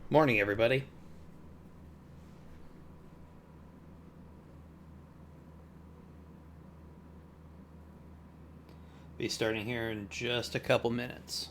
Morning, everybody. Be starting here in just a couple minutes.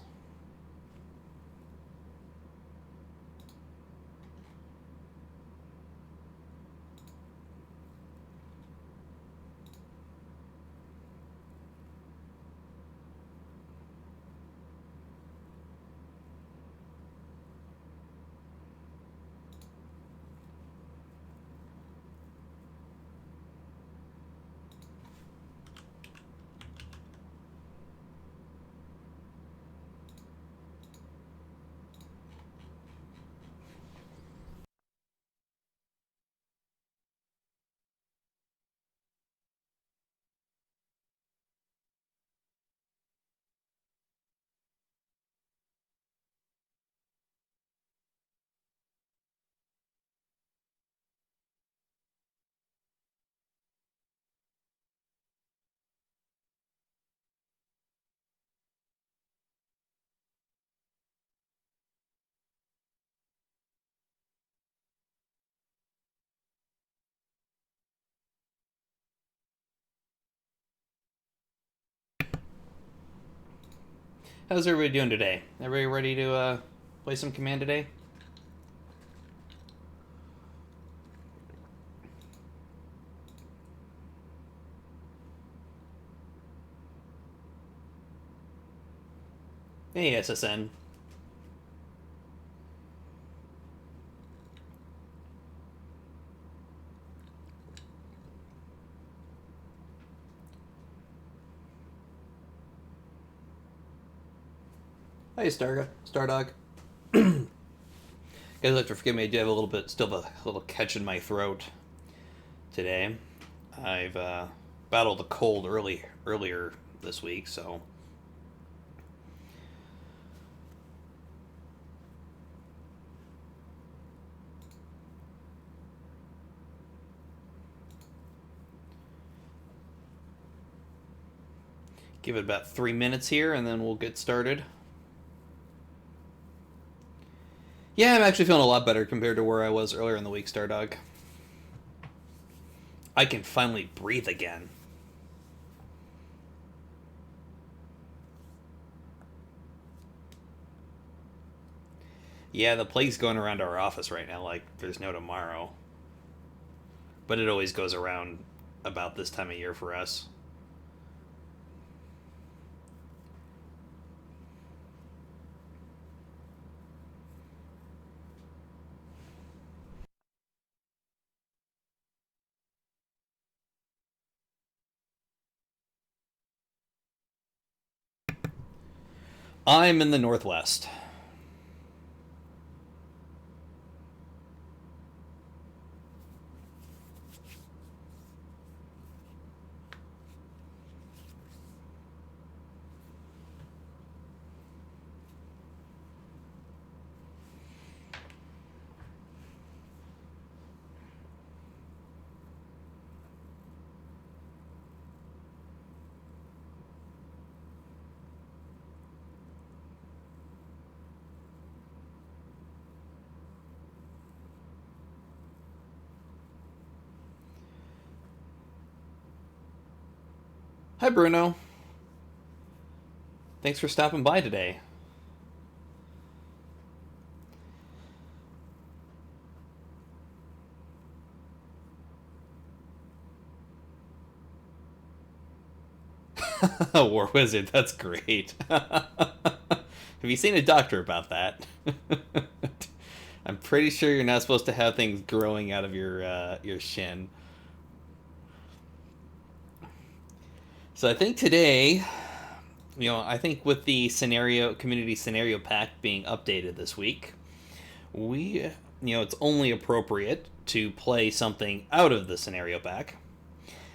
How's everybody doing today? Everybody ready to play some Command today? Hey, SSN. Hey, Stardog. Guys, have to forgive me. I do have a little bit, still a little catch in my throat today. I've battled a cold earlier this week, so give it about 3 minutes here, and then we'll get started. Yeah, I'm actually feeling a lot better compared to where I was earlier in the week, Stardog. I can finally breathe again. Yeah, the plague's going around our office right now like there's no tomorrow. But it always goes around about this time of year for us. I'm in the Northwest. Hi, Bruno. Thanks for stopping by today. War Wizard, that's great. Have you seen a doctor about that? I'm pretty sure you're not supposed to have things growing out of your shin. So I think today, I think with the community scenario pack being updated this week, it's only appropriate to play something out of the scenario pack.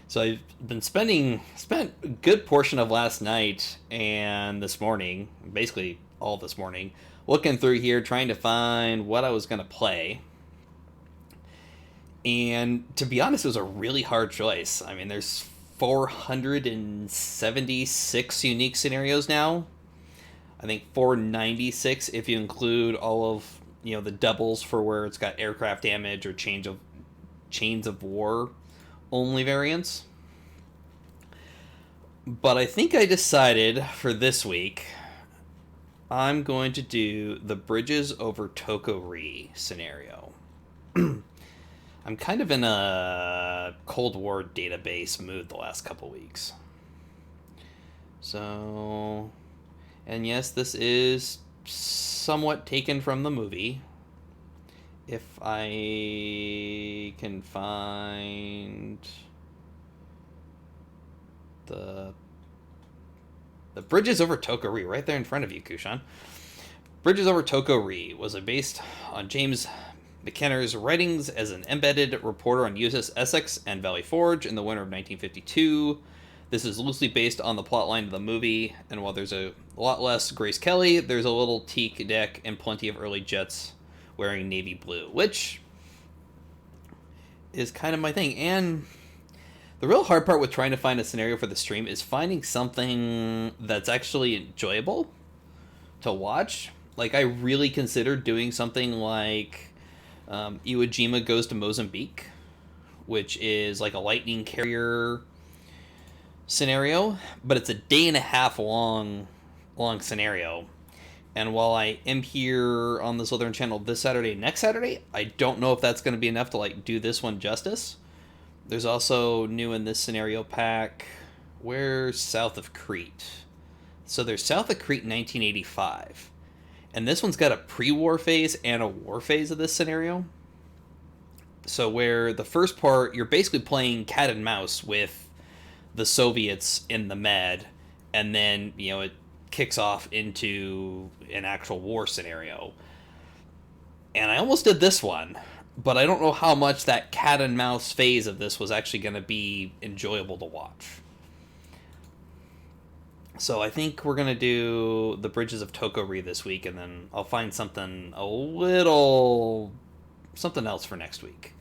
So I've been spent a good portion of last night and this morning, basically all this morning, looking through here trying to find what I was going to play. And to be honest, it was a really hard choice. I mean, there's 476 unique scenarios now. I think 496 if you include all of the doubles for where it's got aircraft damage or chains of war only variants. But I think I decided for this week I'm going to do the Bridges over Toko-Ri scenario. I'm kind of in a Cold War database mood the last couple weeks. So, and yes, this is somewhat taken from the movie. If I can find the Bridges over Toko-Ri right there in front of you, Kushan. Bridges over Toko-Ri was based on James McKenna's writings as an embedded reporter on USS Essex and Valley Forge in the winter of 1952. This is loosely based on the plotline of the movie, and while there's a lot less Grace Kelly, there's a little teak deck and plenty of early jets wearing navy blue, which is kind of my thing. And the real hard part with trying to find a scenario for the stream is finding something that's actually enjoyable to watch. Like, I really considered doing something like Iwo Jima Goes to Mozambique, which is like a lightning carrier scenario, but it's a day and a half long scenario. And while I am here on the Southern Channel this Saturday, next Saturday, I don't know if that's going to be enough to like do this one justice. There's also new in this scenario pack, where's south of Crete? So there's south of Crete 1985. And this one's got a pre-war phase and a war phase of this scenario. So where the first part, you're basically playing cat and mouse with the Soviets in the Med, and then, it kicks off into an actual war scenario. And I almost did this one, but I don't know how much that cat and mouse phase of this was actually going to be enjoyable to watch. So I think we're going to do the Bridges of Toko-Ri this week, and then I'll find something else for next week.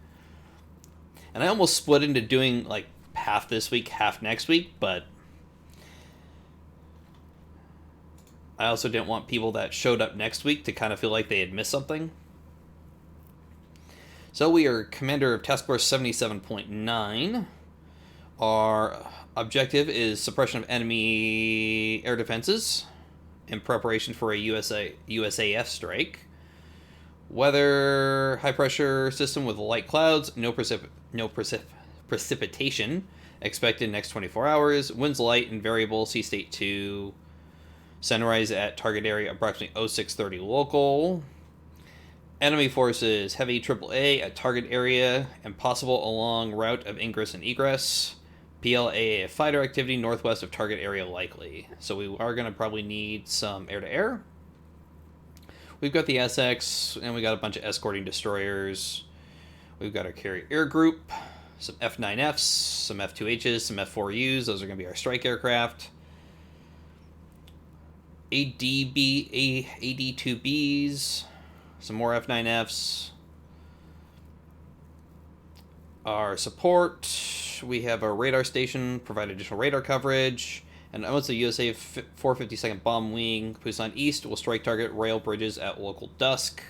And I almost split into doing like half this week, half next week, but I also didn't want people that showed up next week to kind of feel like they had missed something. So we are Commander of Task Force 77.9. Our objective is suppression of enemy air defenses in preparation for a USAF strike. Weather, high pressure system with light clouds, no precipitation expected next 24 hours. Winds light and variable, sea state 2. Sunrise at target area approximately 0630 local. Enemy forces heavy AAA at target area and possible along route of ingress and egress. PLA fighter activity northwest of target area likely. So we are going to probably need some air-to-air. We've got the SX, and we got a bunch of escorting destroyers. We've got our carrier air group, some F9Fs, some F2Hs, some F4Us. Those are going to be our strike aircraft. AD2Bs, some more F9Fs. Our support, we have our radar station, provide additional radar coverage. And once the USA 452nd Bomb Wing, Busan East, will strike target rail bridges at local dusk.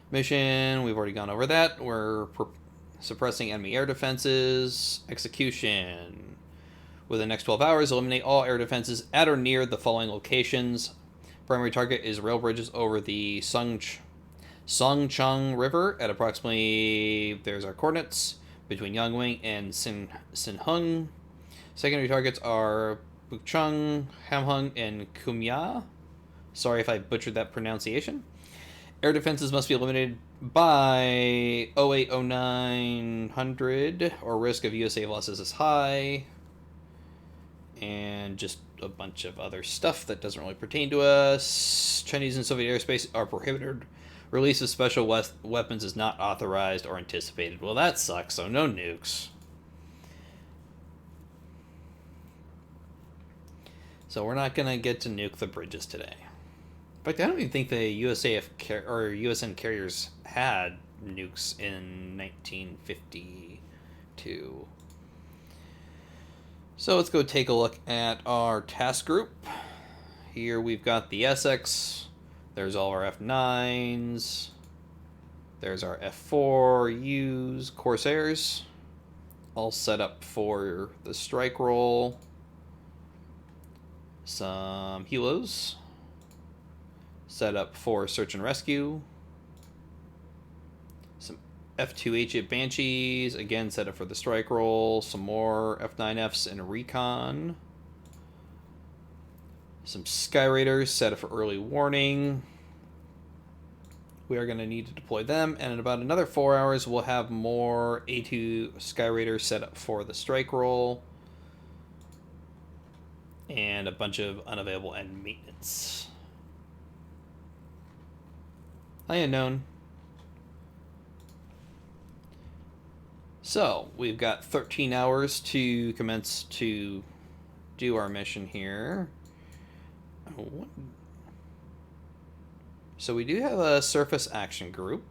Mission, we've already gone over that. We're suppressing enemy air defenses. Execution. Within the next 12 hours, eliminate all air defenses at or near the following locations. Primary target is rail bridges over the Songchang River at approximately, there's our coordinates, between Yangwing and Sinhung. Secondary targets are Bukchung, Hamhung, and Kumya. Sorry if I butchered that pronunciation. Air defenses must be eliminated by 080900, or risk of USA losses is high. And just a bunch of other stuff that doesn't really pertain to us. Chinese and Soviet airspace are prohibited. Release of special weapons is not authorized or anticipated. Well, that sucks, so no nukes. So we're not going to get to nuke the bridges today. In fact, I don't even think the USAF or USN carriers had nukes in 1952. So let's go take a look at our task group. Here we've got the Essex. There's all our F9s. There's our F4Us, Corsairs. All set up for the strike roll. Some Helos. Set up for search and rescue. Some F2H Banshees. Again, set up for the strike roll. Some more F9Fs and recon. Some Sky Raiders set up for early warning. We are going to need to deploy them, and in about another 4 hours, we'll have more A2 Sky Raiders set up for the strike roll, and a bunch of unavailable and maintenance. Hi, Unknown. So, we've got 13 hours to commence to do our mission here. So we do have a surface action group,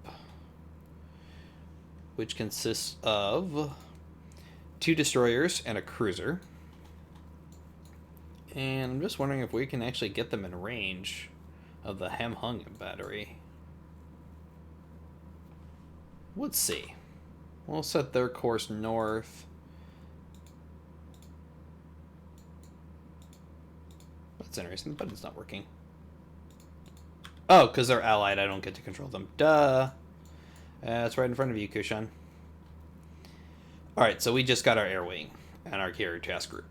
which consists of 2 destroyers and a cruiser. And I'm just wondering if we can actually get them in range of the Ham-Hung battery. Let's see. We'll set their course north. That's interesting. The button's not working. Oh, because they're allied, I don't get to control them. Duh. It's right in front of you, Kushan. Alright, so we just got our air wing and our carrier task group.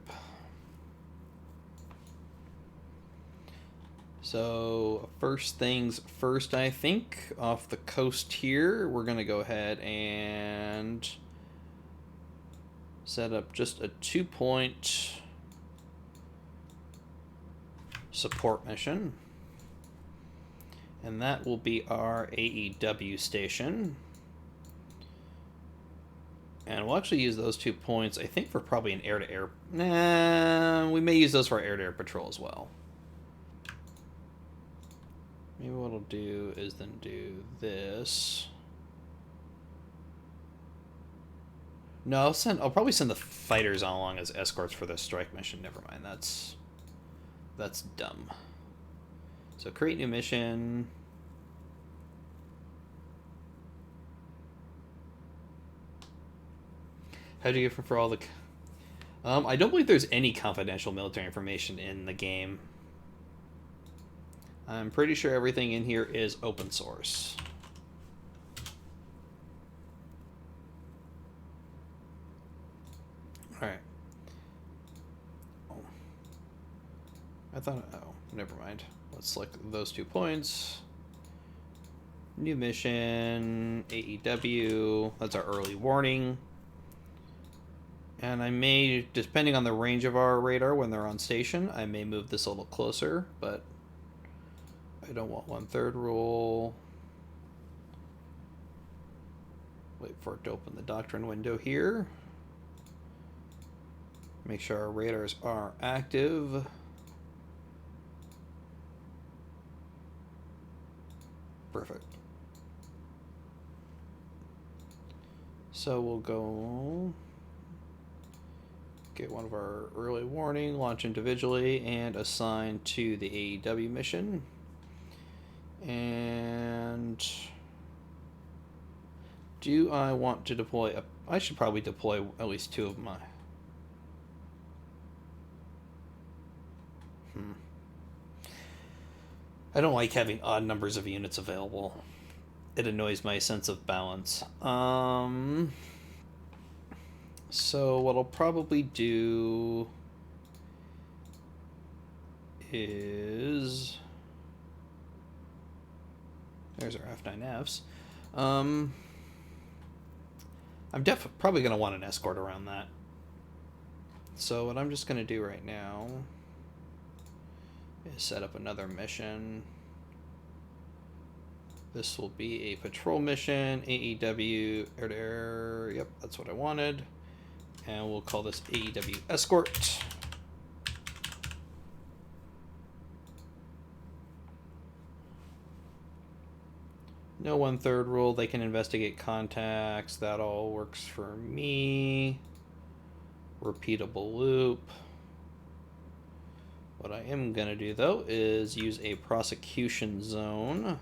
So, first things first, I think. Off the coast here, we're going to go ahead and set up just a 2-point support mission. And that will be our AEW station. And we'll actually use those 2 points, I think, for probably an air-to-air... Nah, we may use those for air-to-air patrol as well. Maybe what I'll do is then do this. No, I'll probably send the fighters on along as escorts for the strike mission. Never mind, that's dumb. So create new mission. How do you get for all the... I don't believe there's any confidential military information in the game. I'm pretty sure everything in here is open source. Alright. Oh, never mind. Let's select those 2 points. New mission, AEW, that's our early warning. And I may, depending on the range of our radar when they're on station, I may move this a little closer, but I don't want 1/3 rule. Wait for it to open the doctrine window here. Make sure our radars are active. Perfect. So we'll go get one of our early warning, launch individually, and assign to the AEW mission. And do I want to deploy I should probably deploy at least 2 of my... I don't like having odd numbers of units available. It annoys my sense of balance. So what I'll probably do is... There's our F9Fs. I'm probably going to want an escort around that. So what I'm just going to do right now is set up another mission. This will be a patrol mission, AEW, air-to-air, yep, that's what I wanted. And we'll call this AEW Escort. No 1/3 rule, they can investigate contacts, that all works for me. Repeatable loop. What I am going to do, though, is use a prosecution zone.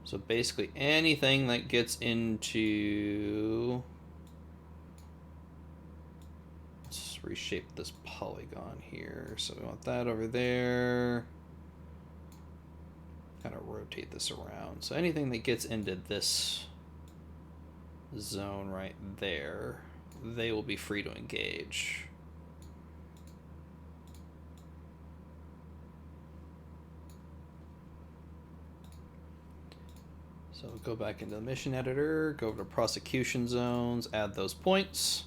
So basically anything that gets into... Let's reshape this polygon here. So we want that over there. Kind of rotate this around. So anything that gets into this zone right there, they will be free to engage. So go back into the mission editor, go over to prosecution zones, add those points.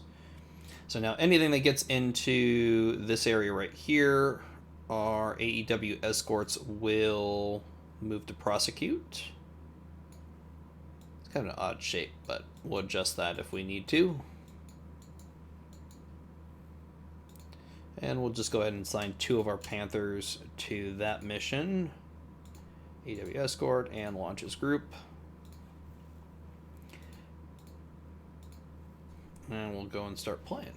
So now anything that gets into this area right here, our AEW escorts will move to prosecute. It's kind of an odd shape, but we'll adjust that if we need to. And we'll just go ahead and assign 2 of our Panthers to that mission. AEW escort and launches group. And we'll go and start playing.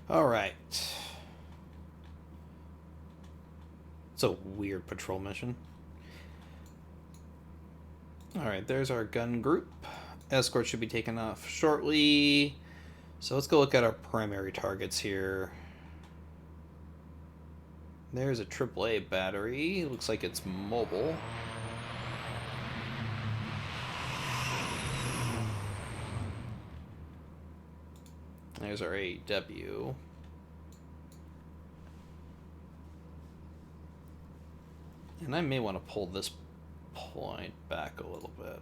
All right. It's a weird patrol mission. Alright, there's our gun group. Escort should be taken off shortly. So let's go look at our primary targets here. There's a AAA battery. Looks like it's mobile. There's our AEW. And I may want to pull this point back a little bit.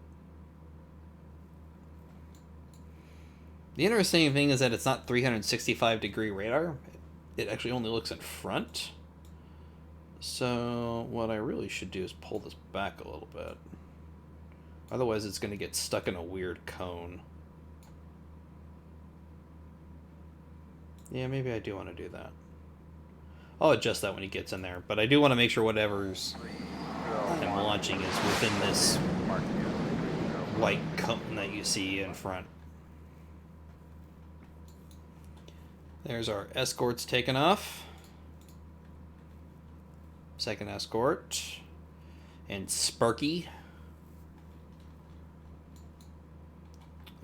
The interesting thing is that it's not 365-degree radar. It actually only looks in front. So what I really should do is pull this back a little bit. Otherwise it's going to get stuck in a weird cone. Yeah, maybe I do want to do that. I'll adjust that when he gets in there, but I do want to make sure whatever's I'm launching is within this white cone that you see in front. There's our escorts taken off. Second escort. And Sparky.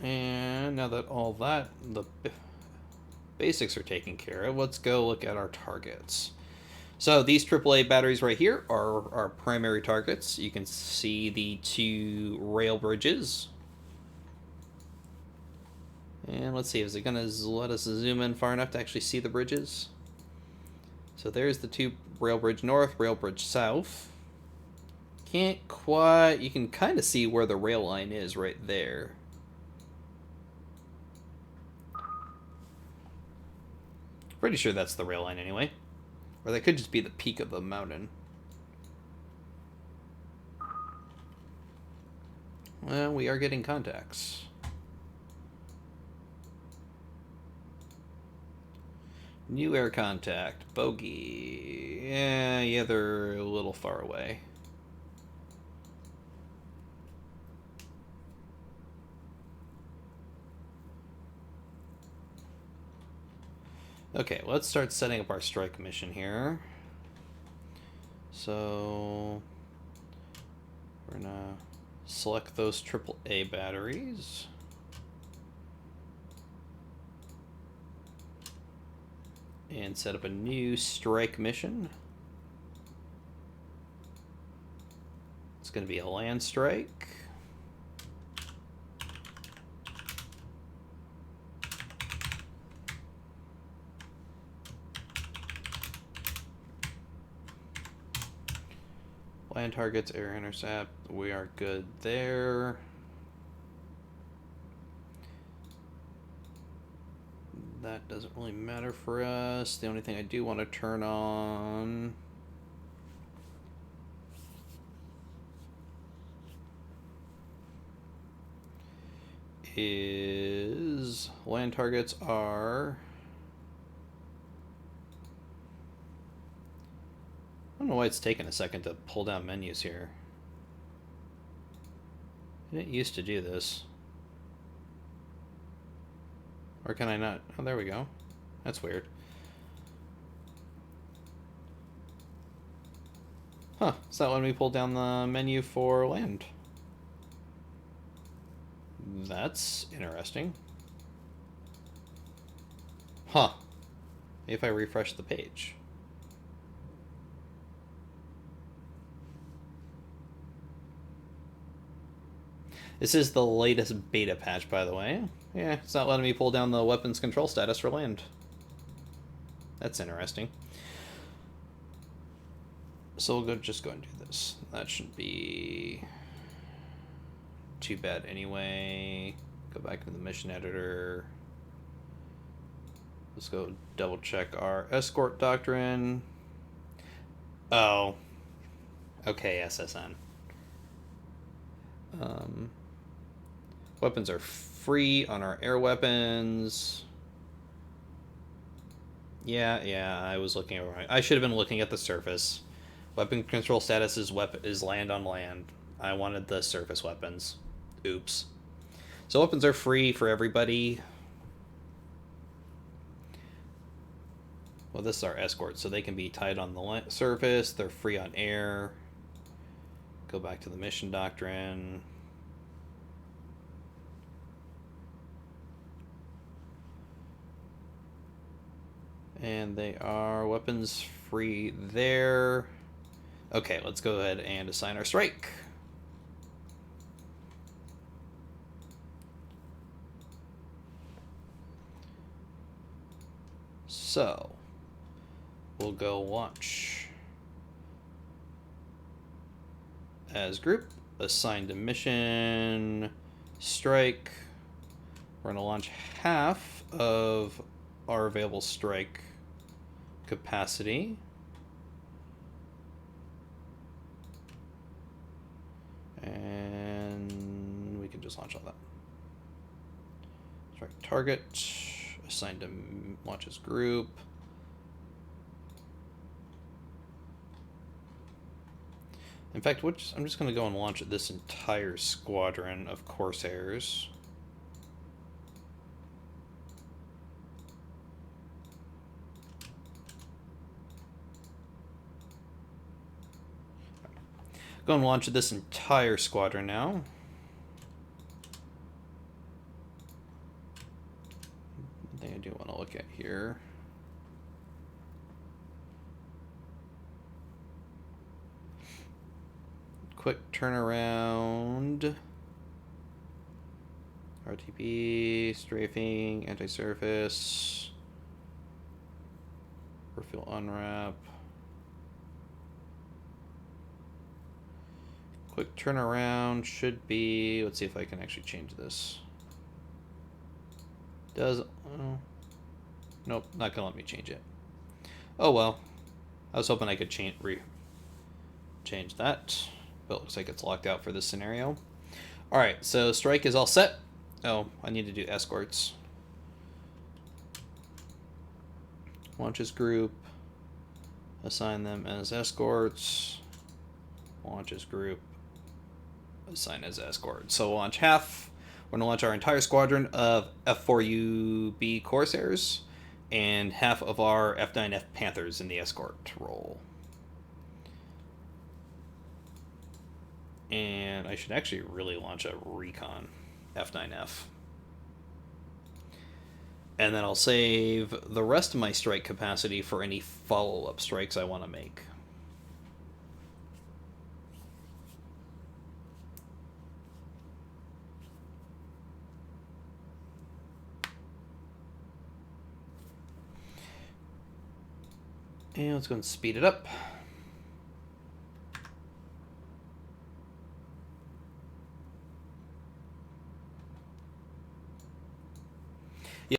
And now that all that, the basics are taken care of, let's go look at our targets. So these AAA batteries right here are our primary targets. You can see the 2 rail bridges. And let's see, is it going to let us zoom in far enough to actually see the bridges? So there's the 2, rail bridge north, rail bridge south. Can't quite, you can kind of see where the rail line is right there. Pretty sure that's the rail line anyway. Or that could just be the peak of the mountain. Well, we are getting contacts. New air contact. Bogey. Yeah, they're a little far away. Okay, let's start setting up our strike mission here. So we're gonna select those AAA batteries. And set up a new strike mission. It's gonna be a land strike. Land targets, air intercept, we are good there. That doesn't really matter for us. The only thing I do want to turn on is is land targets are... I don't know why it's taking a second to pull down menus here. I didn't used to do this. Or can I not? Oh, there we go. That's weird. Huh, is that when we pull down the menu for land? That's interesting. Huh. If I refresh the page. This is the latest beta patch, by the way. Yeah, it's not letting me pull down the weapons control status for land. That's interesting. So we'll just go and do this. That shouldn't be too bad anyway. Go back to the mission editor. Let's go double check our escort doctrine. Oh. Okay, SSN. Weapons are free on our air weapons. Yeah, I was looking over. I should have been looking at the surface. Weapon control status is land on land. I wanted the surface weapons. Oops. So weapons are free for everybody. Well, this is our escort, so they can be tied on the surface. They're free on air. Go back to the mission doctrine. And they are weapons free there. Okay, let's go ahead and assign our strike. So, we'll go launch as group, assign to mission, strike. We're going to launch half of our available strike capacity. And we can just launch all that. Strike target, assign to launch as group. In fact, I'm just going to go and launch this entire squadron of Corsairs. Go and launch this entire squadron now. One thing I do want to look at here. Quick turnaround. RTP, strafing, anti-surface. Refuel unwrap. Quick turnaround should be... Let's see if I can actually change this. Does... nope, not gonna let me change it. Oh well. I was hoping I could change that. But it looks like it's locked out for this scenario. Alright, so strike is all set. Oh, I need to do escorts. Launches group. Assign them as escorts. Launches group. Assign as escorts. So we'll launch half. We're going to launch our entire squadron of F4UB Corsairs and half of our F9F Panthers in the escort role. And I should actually really launch a recon F9F. And then I'll save the rest of my strike capacity for any follow-up strikes I want to make. And let's go and speed it up.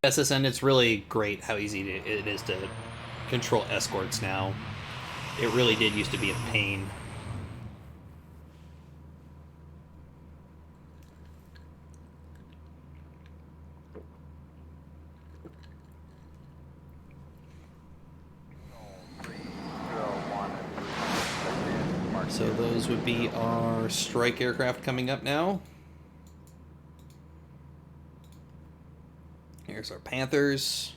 Yes, and it's really great how easy it is to control escorts now. It really did used to be a pain. So those would be our strike aircraft coming up now. Here's our Panthers.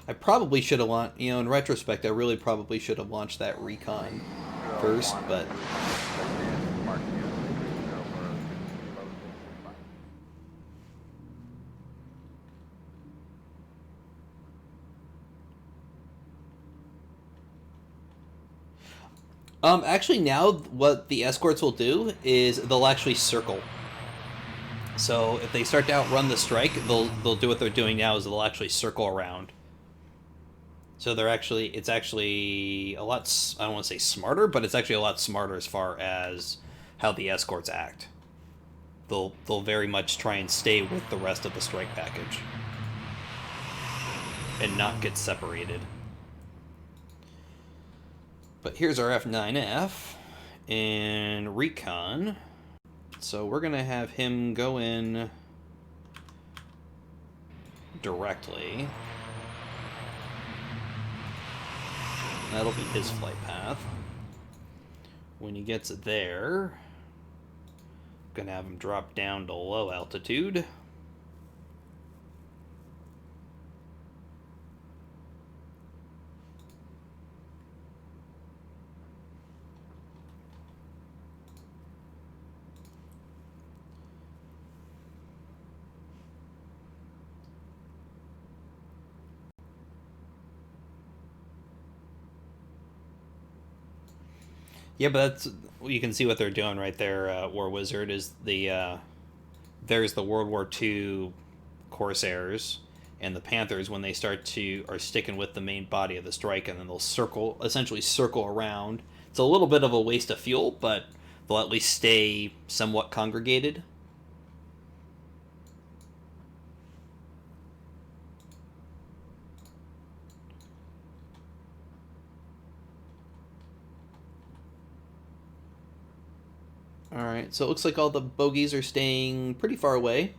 I probably should have launched, in retrospect, I really probably should have launched that recon first, but... Actually, now what the escorts will do is they'll actually circle. So if they start to outrun the strike, they'll do what they're doing now is they'll actually circle around. So it's actually a lot, I don't want to say smarter, but it's actually a lot smarter as far as how the escorts act. They'll very much try and stay with the rest of the strike package and not get separated. But here's our F9F in recon. So we're going to have him go in directly. That'll be his flight path. When he gets there, I'm going to have him drop down to low altitude. Yeah, but that's, you can see what they're doing right there. War Wizard is there's the World War II Corsairs and the Panthers when they are sticking with the main body of the strike, and then they'll essentially circle around. It's a little bit of a waste of fuel, but they'll at least stay somewhat congregated. Alright, so it looks like all the bogies are staying pretty far away.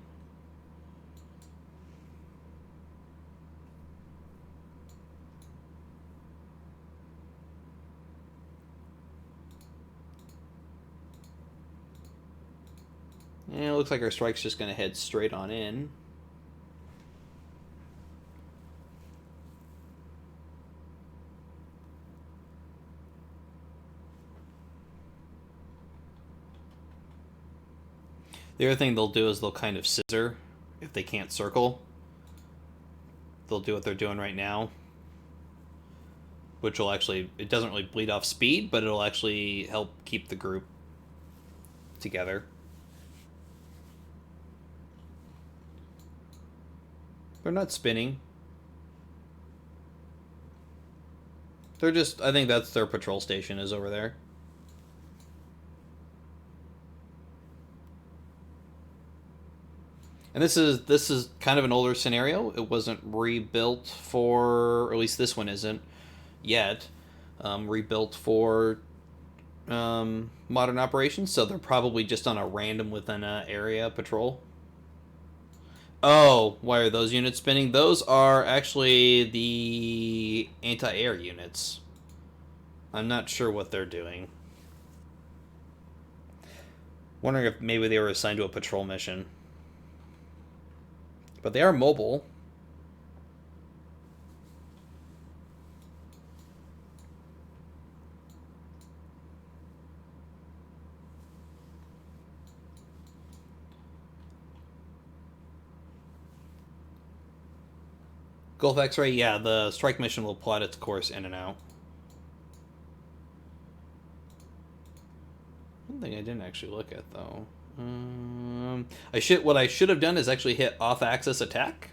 And it looks like our strike's just going to head straight on in. The other thing they'll do is they'll kind of scissor if they can't circle. They'll do what they're doing right now, which will actually, it doesn't really bleed off speed, but it'll actually help keep the group together. They're not spinning. They're just, I think that's their patrol station is over there. And this is kind of an older scenario. It wasn't rebuilt for, or at least this one isn't yet, rebuilt for modern operations. So they're probably just on a random within an area patrol. Oh, why are those units spinning? Those are actually the anti-air units. I'm not sure what they're doing. Wondering if maybe they were assigned to a patrol mission. But they are mobile. Gulf X-Ray, yeah, the strike mission will plot its course in and out. One thing I didn't actually look at, though. What I should have done is actually hit off-axis attack.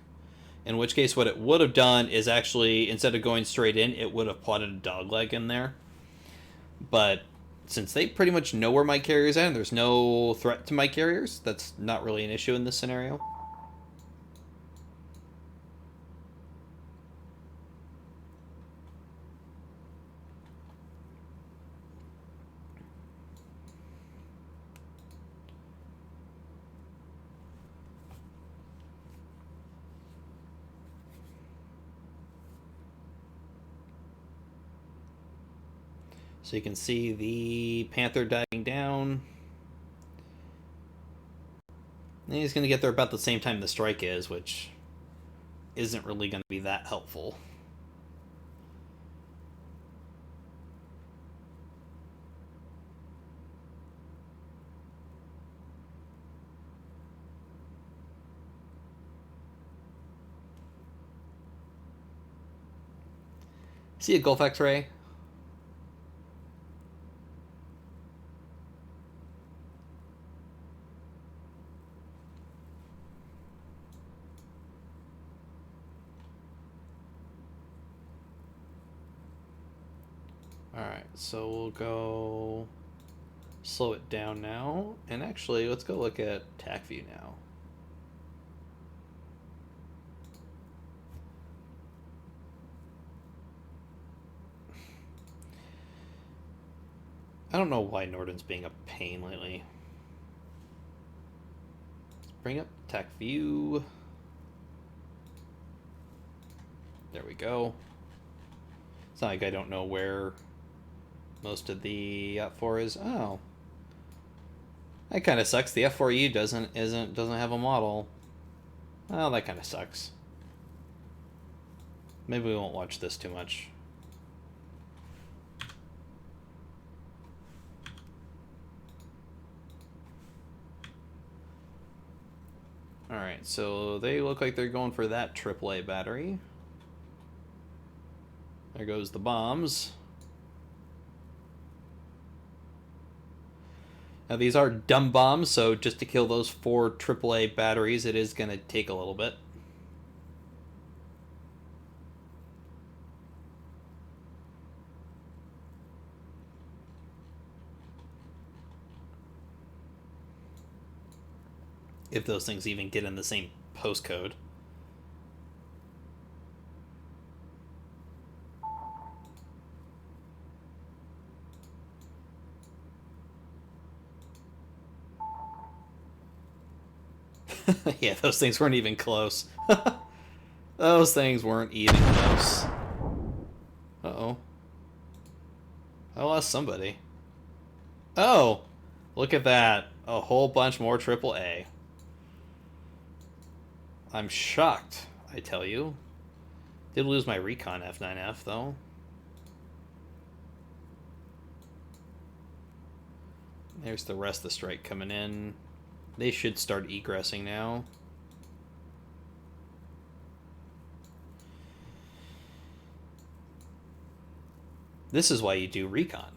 In which case, what it would have done is actually, instead of going straight in, it would have plotted a dogleg in there. But since they pretty much know where my carriers are and there's no threat to my carriers, that's not really an issue in this scenario. So you can see the Panther diving down. And he's going to get there about the same time the strike is, which isn't really going to be that helpful. See a Gulf X-ray? Alright, so we'll go slow it down now. And actually, let's go look at TAC view now. I don't know why Norden's being a pain lately. Let's bring up TAC view. There we go. It's not like I don't know where most of the F4 is. Oh, that kind of sucks. The F4U doesn't have a model. Well, that kind of sucks. Maybe we won't watch this too much. Alright, so they look like they're going for that AAA battery. There goes the bombs. Now these are dumb bombs, so just to kill those 4 AAA batteries, it is going to take a little bit. If those things even get in the same postcode. Yeah, those things weren't even close. Those things weren't even close. Uh-oh. I lost somebody. Oh! Look at that. A whole bunch more AAA. I'm shocked, I tell you. Did lose my recon F9F, though. There's the rest of the strike coming in. They should start egressing now. This is why you do recon.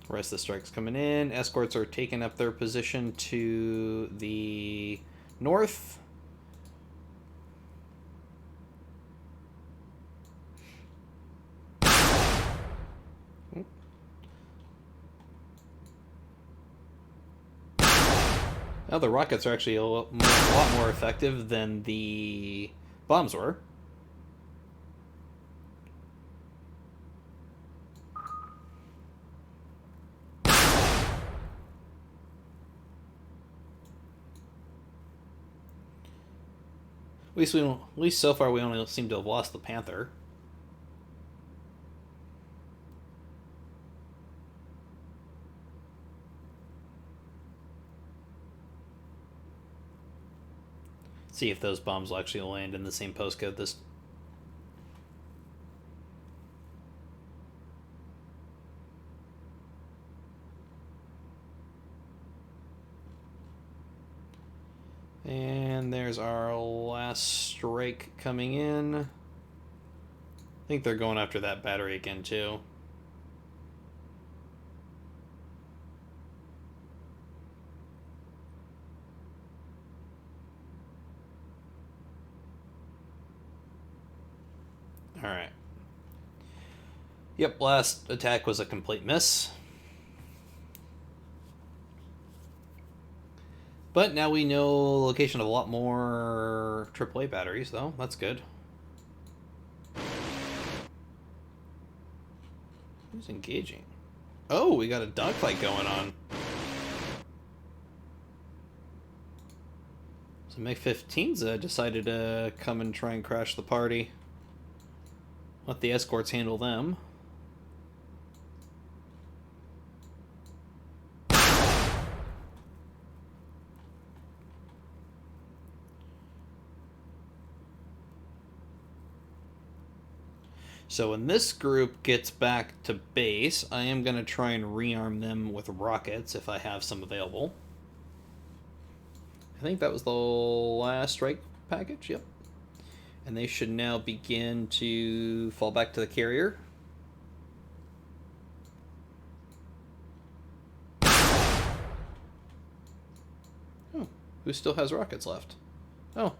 Rest of the strikes coming in. Escorts are taking up their position to the north. Now the rockets are actually a lot more effective than the bombs were. At least so far we only seem to have lost the Panther. See if those bombs will actually land in the same postcode this. And there's our last strike coming in. I think they're going after that battery again too. Alright. Yep, last attack was a complete miss. But now we know location of a lot more AAA batteries, though. That's good. Who's engaging? Oh, we got a dogfight going on. So MiG-15s decided to come and try and crash the party. Let the escorts handle them. So when this group gets back to base, I am going to try and rearm them with rockets if I have some available. I think that was the last strike package, yep. And they should now begin to fall back to the carrier. Oh, who still has rockets left? Oh.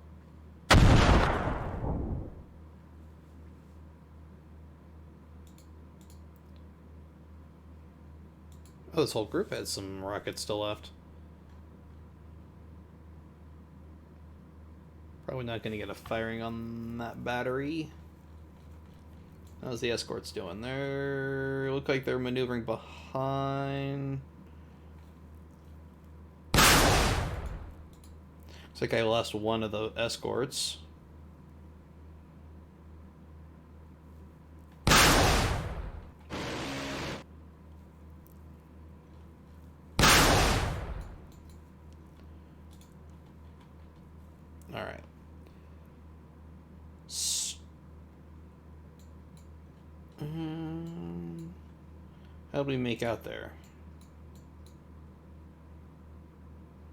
Oh, this whole group has some rockets still left. Probably not going to get a firing on that battery. How's the escorts doing? They look like they're maneuvering behind. Looks like I lost one of the escorts. All right. How do we make out there?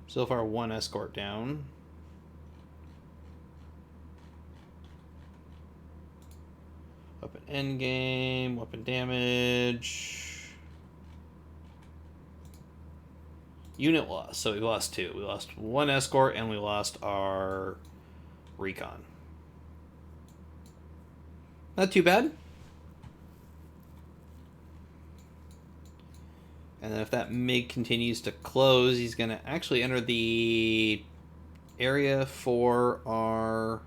So far, one escort down. Weapon endgame, weapon damage. Unit loss. So we lost two. We lost one escort and we lost our recon. Not too bad. And then if that MiG continues to close, he's going to actually enter the area for our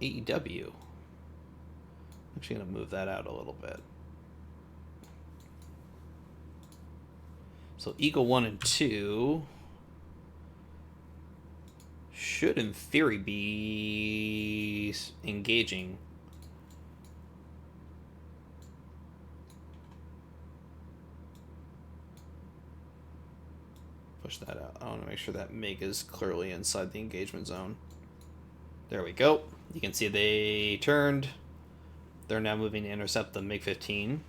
AEW. I'm actually going to move that out a little bit. So Eagle 1 and 2 should, in theory, be engaging. Push that out. I want to make sure that MiG is clearly inside the engagement zone. There we go. You can see they turned. They're now moving to intercept the MiG-15.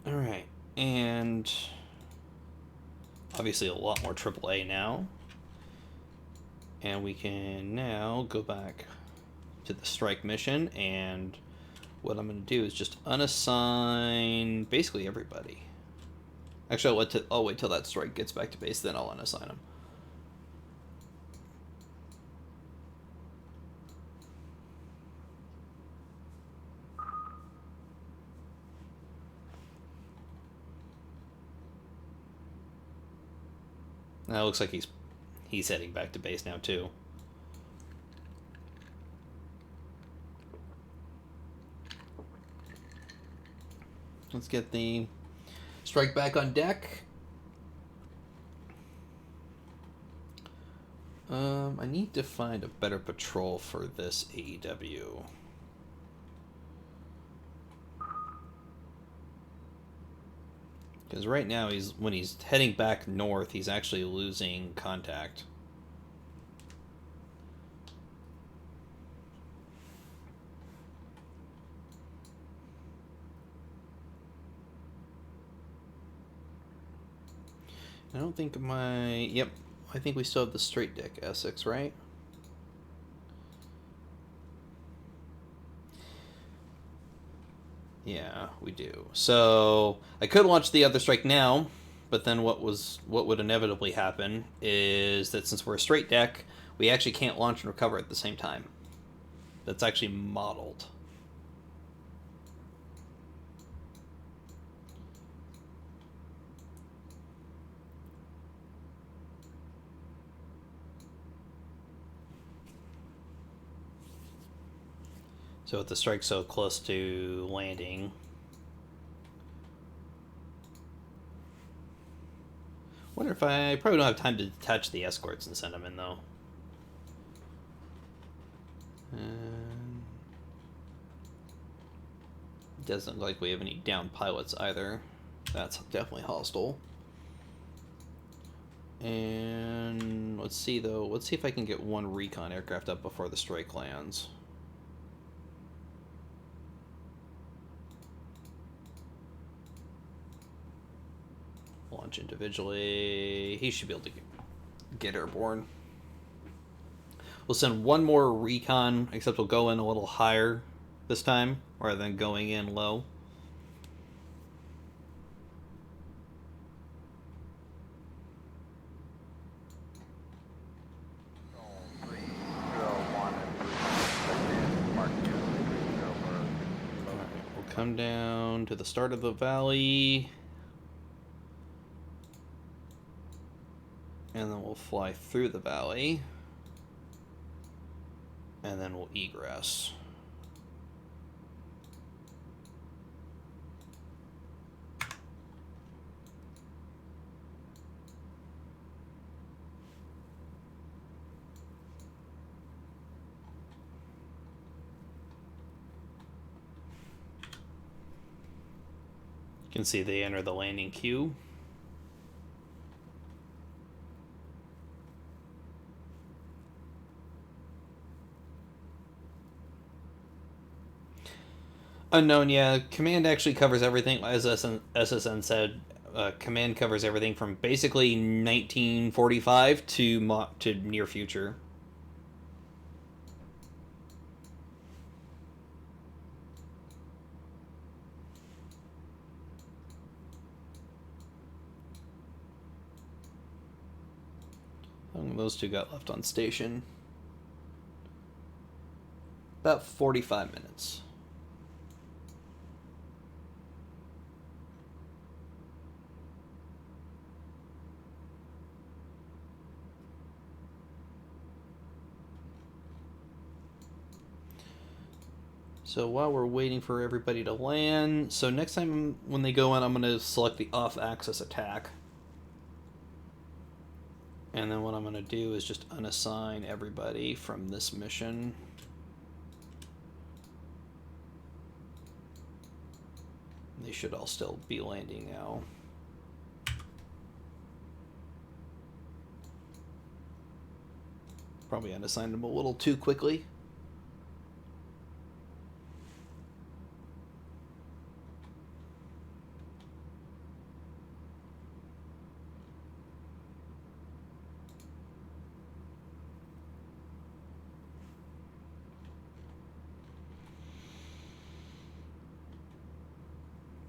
Alright, and obviously a lot more AAA now. And we can now go back to the strike mission, and what I'm going to do is just unassign basically everybody. Actually, I'll wait till that strike gets back to base, then I'll unassign them. Now it looks like he's heading back to base now too. Let's get the strike back on deck. I need to find a better patrol for this AEW. Because right now, when he's heading back north, he's actually losing contact. I don't think Yep, I think we still have the straight deck Essex, right? Yeah, we do. So I could launch the other strike now, but then what would inevitably happen is that since we're a straight deck, we actually can't launch and recover at the same time. That's actually modeled. So with the strike so close to landing, Wonder if I probably don't have time to detach the escorts and send them in though. Doesn't look like we have any down pilots either. That's definitely hostile. And let's see though. Let's see if I can get one recon aircraft up before the strike lands. Launch individually. He should be able to get airborne. We'll send one more recon, except we'll go in a little higher this time, rather than going in low. We'll come down to the start of the valley. And then we'll fly through the valley. And then we'll egress. You can see they enter the landing queue. Unknown, yeah. Command actually covers everything, as SSN said. Command covers everything from basically 1945 to near future. Those two got left on station. About 45 minutes. So while we're waiting for everybody to land, so next time when they go in, I'm going to select the off-axis attack. And then what I'm going to do is just unassign everybody from this mission. They should all still be landing now. Probably unassigned them a little too quickly.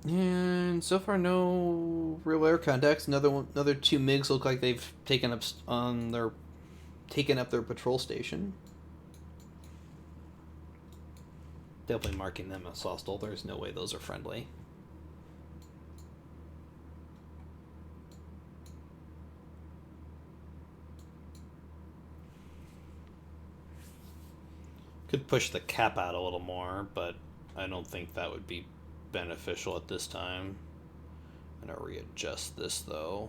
And so far, no real air contacts. Another two MiGs look like they've taken up their patrol station. Definitely marking them as hostile. There's no way those are friendly. Could push the cap out a little more, but I don't think that would be beneficial at this time. I'm gonna readjust this though.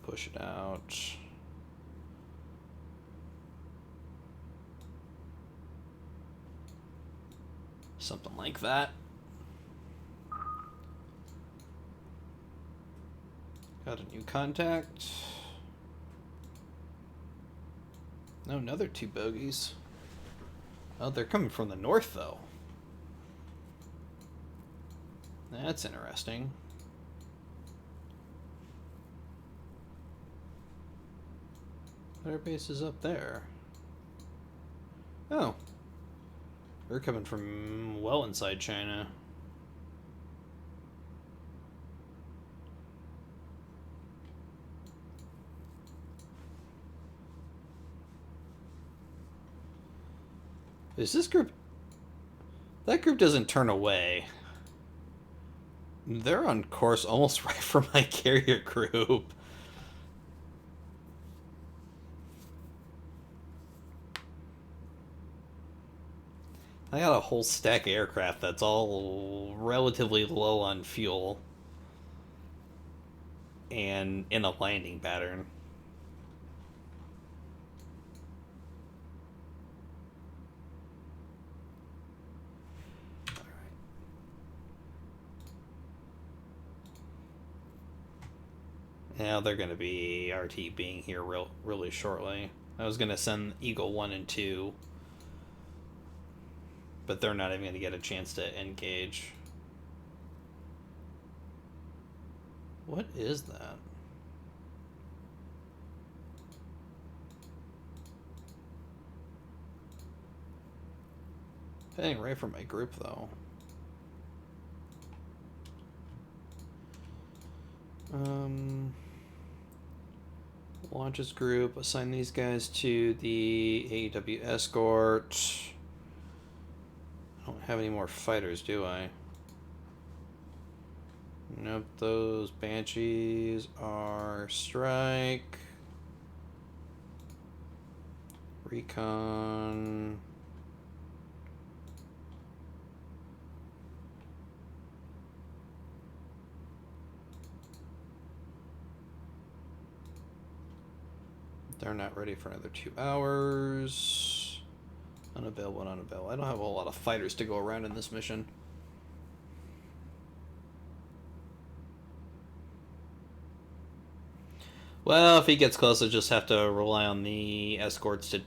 Push it out. Something like that. Got a new contact. No, another two bogeys. Oh, they're coming from the north though. That's interesting. Their base is up there. Oh. They're coming from well inside China. Is this group... That group doesn't turn away. They're on course almost right for my carrier group. I got a whole stack of aircraft that's all relatively low on fuel. and in a landing pattern. Now they're going to be RT being here really shortly. I was going to send Eagle 1 and 2, but they're not even going to get a chance to engage. What is that? Heading right for my group, though. Launches group. Assign these guys to the AEW escort. I don't have any more fighters, do I? Nope, those Banshees are strike. Recon. They're not ready for another 2 hours. Unavailable, unavailable. I don't have a lot of fighters to go around in this mission. Well, if he gets close, I just have to rely on the escorts to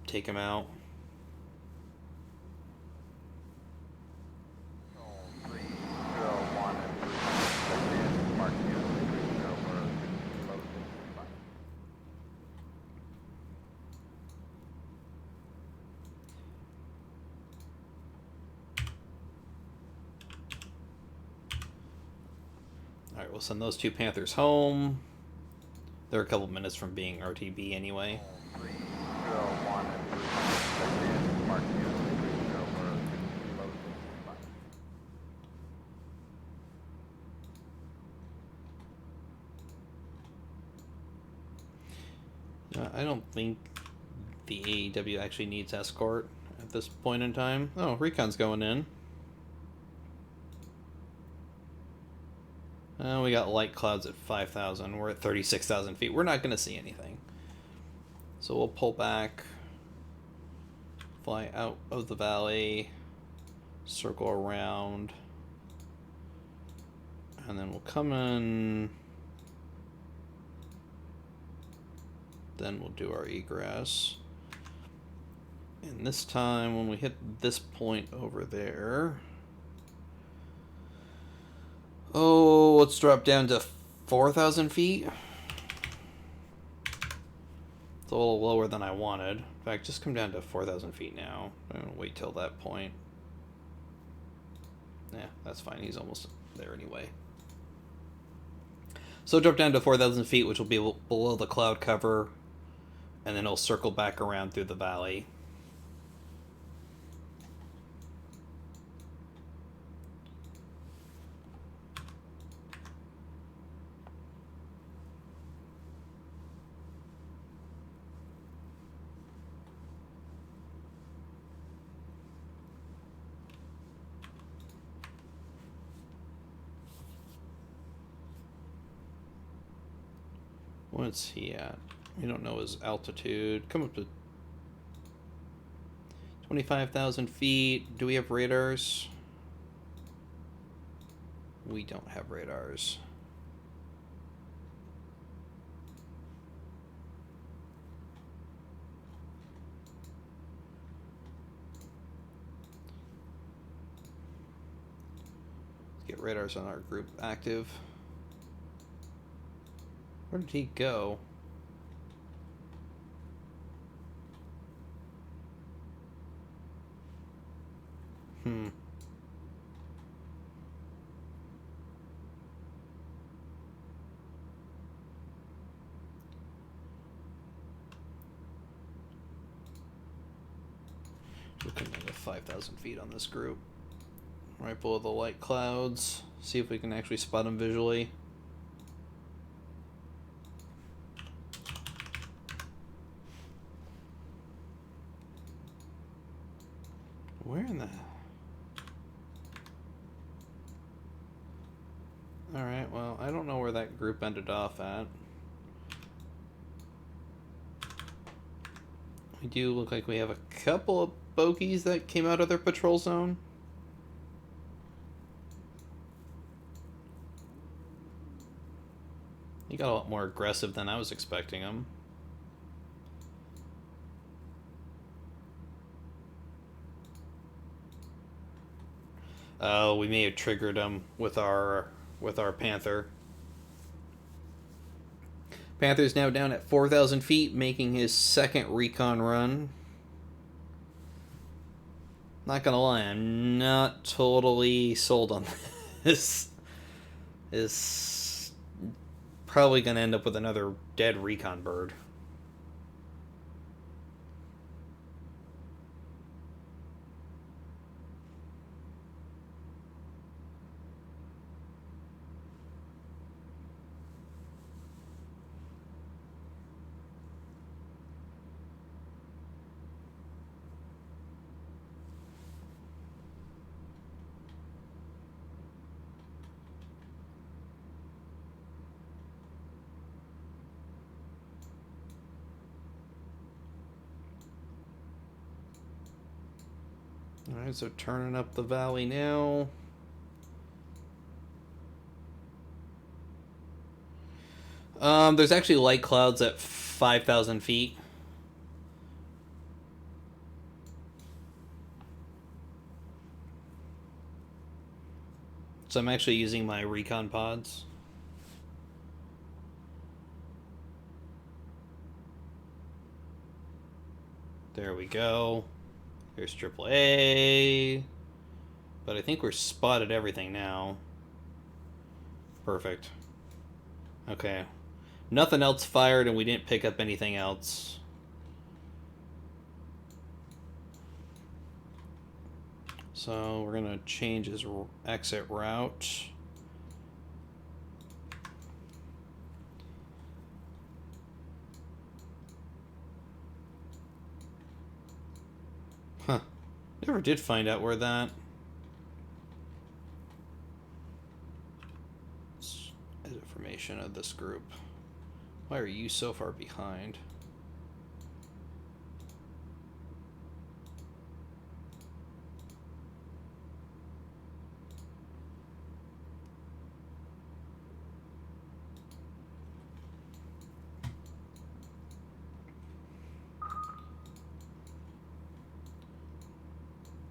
take him out. Alright, we'll send those 2 Panthers home. They're a couple minutes from being RTB anyway. I don't think the AEW actually needs escort at this point in time. Oh, Recon's going in. We got light clouds at 5,000. We're at 36,000 feet. We're not going to see anything. So we'll pull back, fly out of the valley, circle around, and then we'll come in. Then we'll do our egress. And this time, when we hit this point over there... Oh, let's drop down to 4,000 feet. It's a little lower than I wanted. In fact, just come down to 4,000 feet now. I'm going to wait till that point. Yeah, that's fine. He's almost there anyway. So drop down to 4,000 feet, which will be below the cloud cover. And then it'll circle back around through the valley. What's he at? We don't know his altitude. Come up to 25,000 feet. Do we have radars? We don't have radars. Let's get radars on our group active. Where did he go? Looking at 5,000 feet on this group. Right below the light clouds. See if we can actually spot them visually. Where in the... Alright, well, I don't know where that group ended off at. We do look like we have a couple of bogeys that came out of their patrol zone. He got a lot more aggressive than I was expecting him. Oh, we may have triggered him with our Panther. Panther's now down at 4,000 feet, making his second recon run. Not gonna lie, I'm not totally sold on this. Is probably gonna end up with another dead recon bird. Alright, so turning up the valley now. There's actually light clouds at 5,000 feet. So I'm actually using my recon pods. There we go. Here's AAA. But I think we're spotted everything now. Perfect. Okay. Nothing else fired and we didn't pick up anything else. So we're going to change his exit route. Huh. Never did find out where that... Edit information of this group. Why are you so far behind?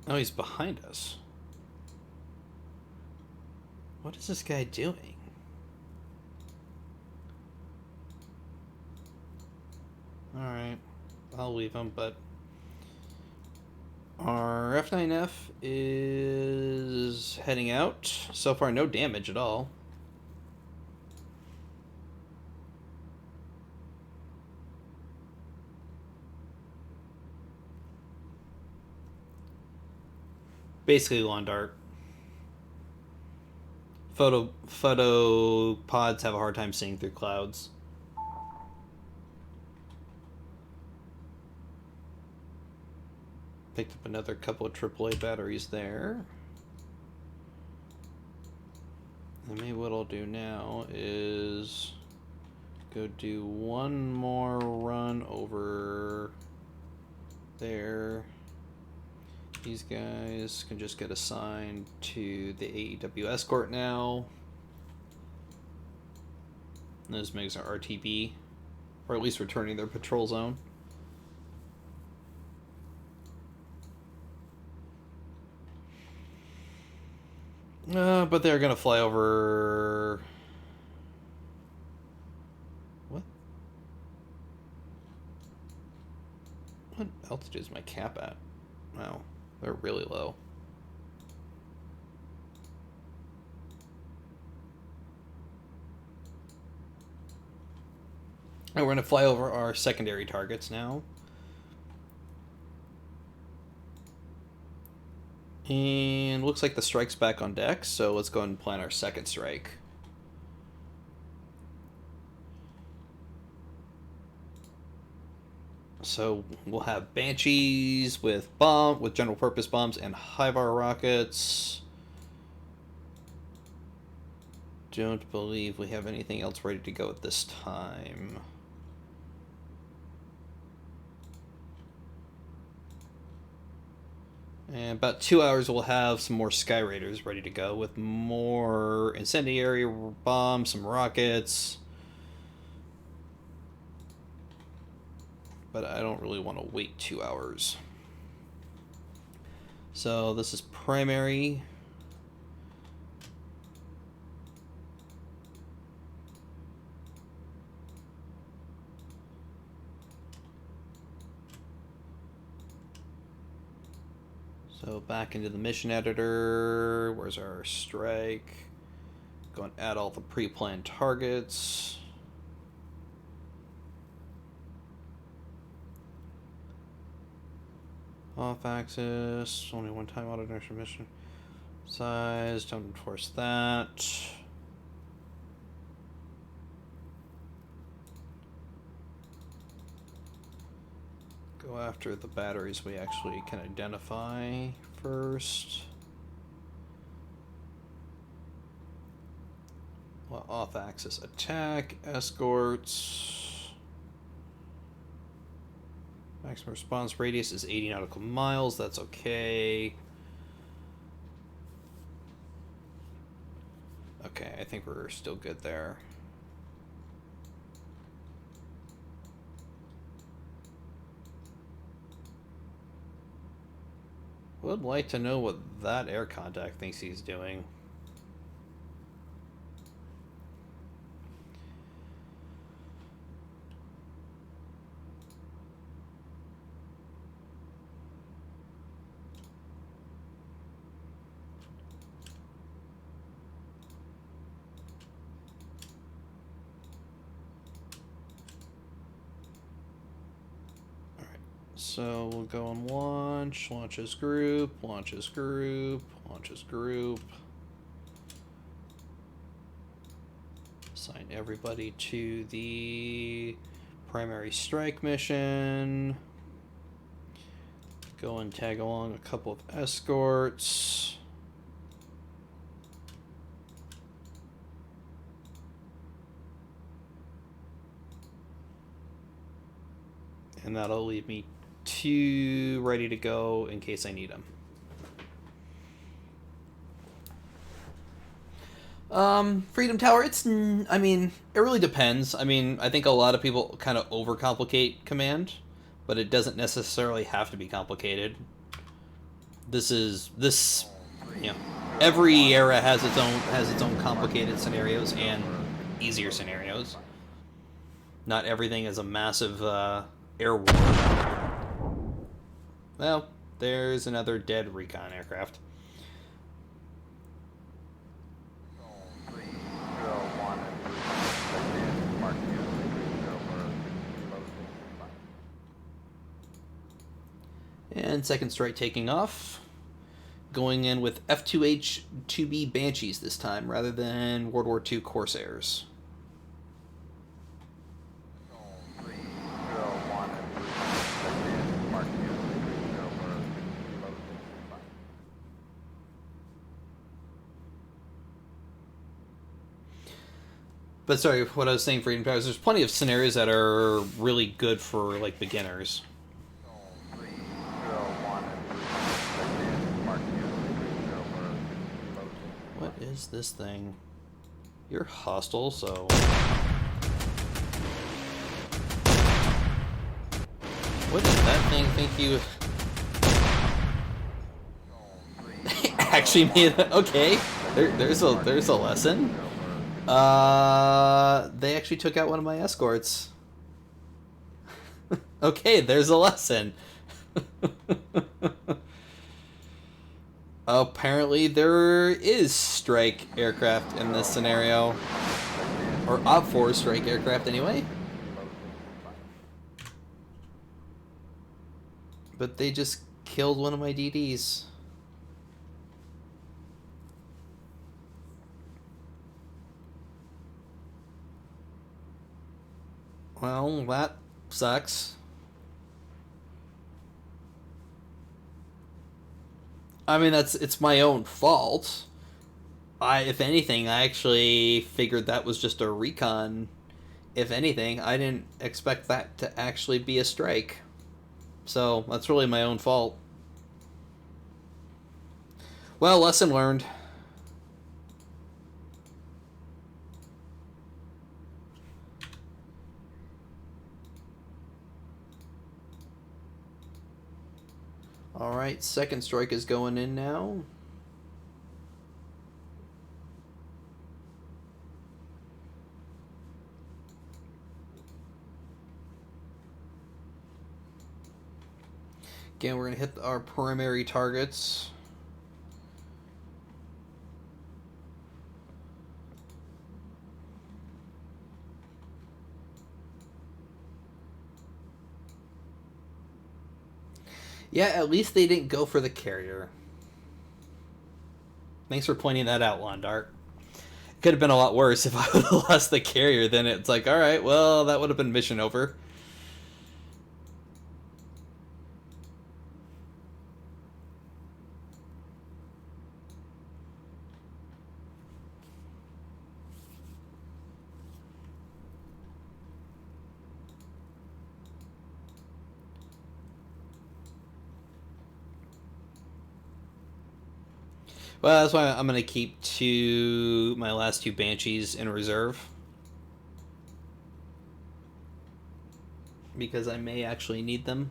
Oh, he's behind us. What is this guy doing? Alright, I'll leave him, but our F9F is heading out. So far, no damage at all. Basically lawn dart. Photo pods have a hard time seeing through clouds. Picked up another couple of AAA batteries there. And maybe what I'll do now is go do one more run over there. These guys can just get assigned to the AEW escort now. Those MiGs are RTB, or at least returning their patrol zone. But they're gonna fly over... What? What altitude is my cap at? Wow, they're really low. And we're gonna fly over our secondary targets now. And looks like the strike's back on deck, so let's go ahead and plan our second strike. So we'll have Banshees with general purpose bombs and high bar rockets don't believe we have anything else ready to go at this time. And about 2 hours we'll have some more Sky Raiders ready to go with more incendiary bombs, some rockets. But I don't really want to wait 2 hours. So this is primary. So back into the mission editor. Where's our strike? Go and add all the pre-planned targets. Off axis, only one time auto inertia mission. Size, don't enforce that. Go after the batteries we actually can identify first. Well, off-axis attack, escorts. Maximum response radius is 80 nautical miles. That's okay. Okay, I think we're still good there. Would like to know what that air contact thinks he's doing. So we'll go on launch, launches group, launches group, launches group. Assign everybody to the primary strike mission. Go and tag along a couple of escorts. And that'll leave me 2 ready to go in case I need them. Freedom Tower, I mean, it really depends. I mean, I think a lot of people kind of overcomplicate command, but it doesn't necessarily have to be complicated. You know, every era has its own complicated scenarios and easier scenarios. Not everything is a massive air war. Well, there's another dead recon aircraft. And second strike taking off. Going in with F-2H 2B Banshees this time, rather than World War II Corsairs. But sorry, what I was saying, Freedom Towers, there's plenty of scenarios that are really good for, like, beginners. What is this thing? You're hostile, so... What does that thing think you... Actually made it... Okay, there's a lesson. They actually took out one of my escorts. Okay, there's a lesson. Apparently there is strike aircraft in this scenario. Or OPFOR strike aircraft anyway. But they just killed one of my DDs. Well, that sucks. I mean, it's my own fault. If anything, I actually figured that was just a recon. If anything, I didn't expect that to actually be a strike. So that's really my own fault. Well, lesson learned. Alright, second strike is going in now. Again, we're going to hit our primary targets. Yeah, at least they didn't go for the carrier. Thanks for pointing that out, Londart. It could have been a lot worse if I would have lost the carrier. Then it's like, alright, well, that would have been mission over. Well, that's why I'm going to keep my last two Banshees in reserve. Because I may actually need them.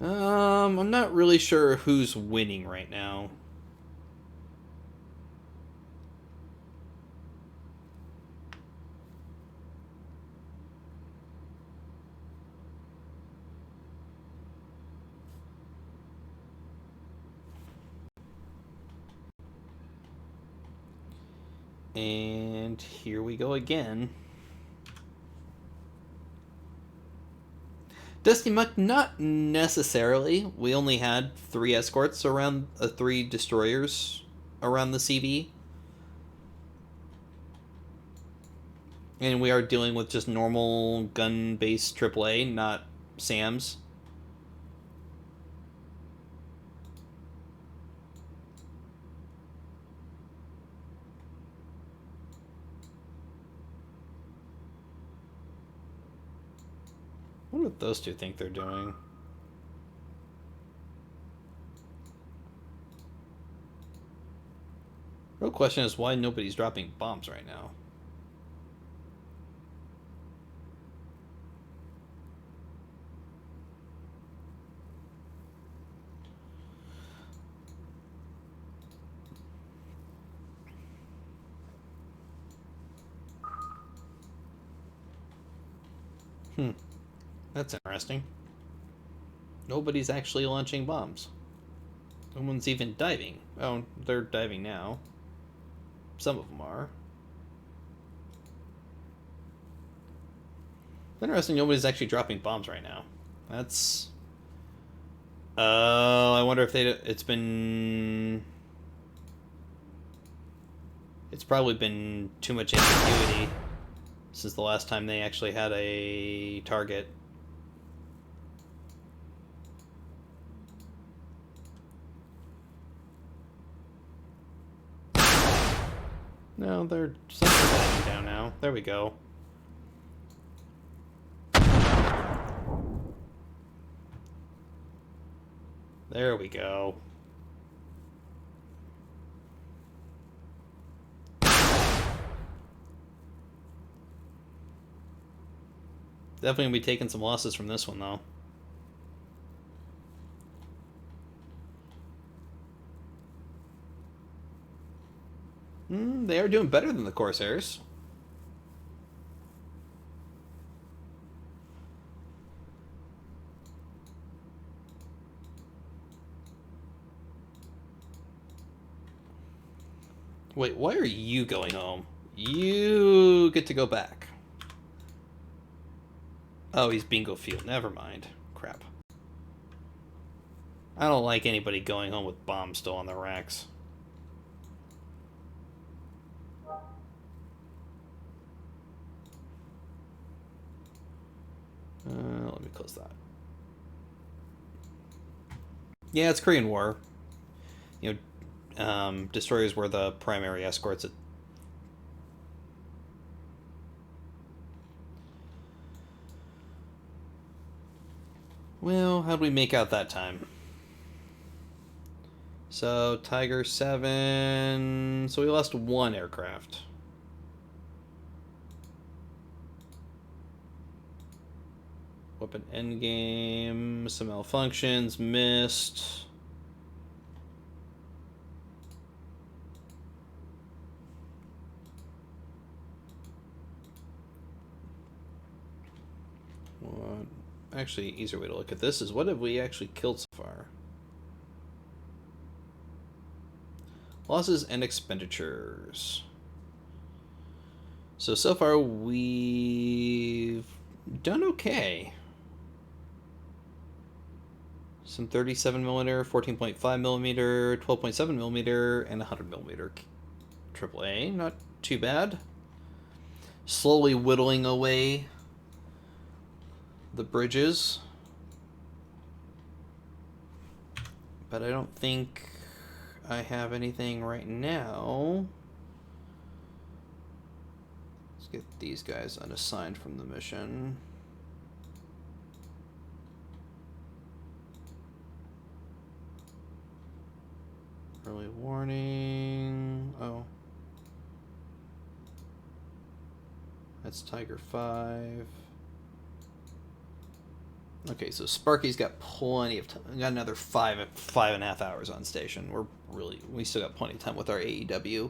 I'm not really sure who's winning right now. And here we go again. Dusty Muck, not necessarily. We only had 3 escorts around, 3 destroyers around the CV. And we are dealing with just normal gun-based AAA, not SAMs. I wonder what those two think they're doing. Real question is why nobody's dropping bombs right now. That's interesting. Nobody's actually launching bombs. No one's even diving. Oh, they're diving now. Some of them are. Interesting, nobody's actually dropping bombs right now. That's... I wonder if it's been... It's probably been too much ambiguity since the last time they actually had a target. No, they're diving down now. There we go. There we go. Definitely gonna be taking some losses from this one, though. They are doing better than the Corsairs. Wait, why are you going home? You get to go back. Oh, he's bingo field. Never mind. Crap. I don't like anybody going home with bombs still on their racks. Let me close that. Yeah, it's Korean War. Destroyers were the primary escorts. Well, how'd we make out that time? So, Tiger 7... So we lost one aircraft. Weapon endgame, some malfunctions, missed. What? Actually, easier way to look at this is what have we actually killed so far? Losses and expenditures. So far we've done okay. Some 37mm, 14.5mm, 12.7mm, and 100mm AAA. Not too bad. Slowly whittling away the bridges. But I don't think I have anything right now. Let's get these guys unassigned from the mission. Early warning. Oh. That's Tiger 5. Okay, so Sparky's got plenty of time. We got another 5.5 hours on station. We still got plenty of time with our AEW.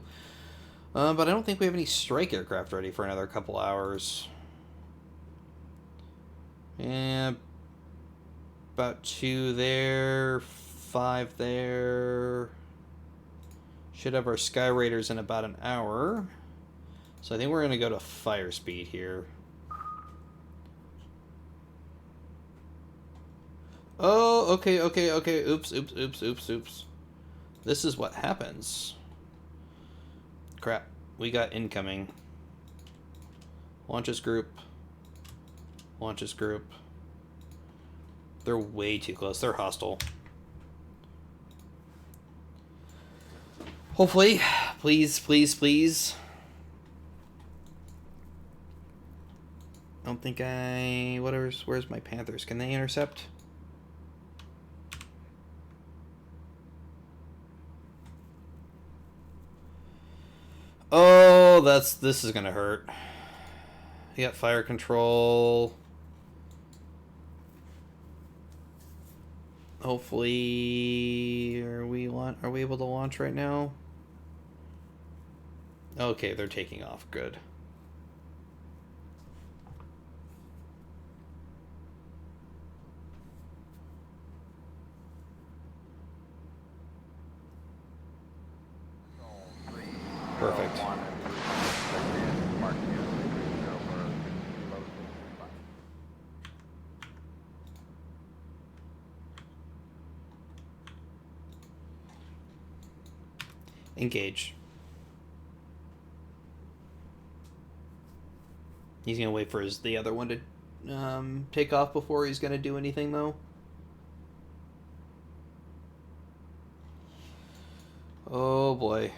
But I don't think we have any strike aircraft ready for another couple hours. Yeah, about 2 there, 5 there. Should have our Sky Raiders in about an hour. So I think we're going to go to fire speed here. Oh, okay. Oops. This is what happens. Crap. We got incoming. Launches group. They're way too close. They're hostile. Hopefully. Please. I don't think where's my Panthers? Can they intercept? Oh, this is gonna hurt. You got fire control. Hopefully, are we able to launch right now? Okay, they're taking off. Good. Perfect. Engage. He's gonna wait for the other one to take off before he's gonna do anything, though. Oh boy.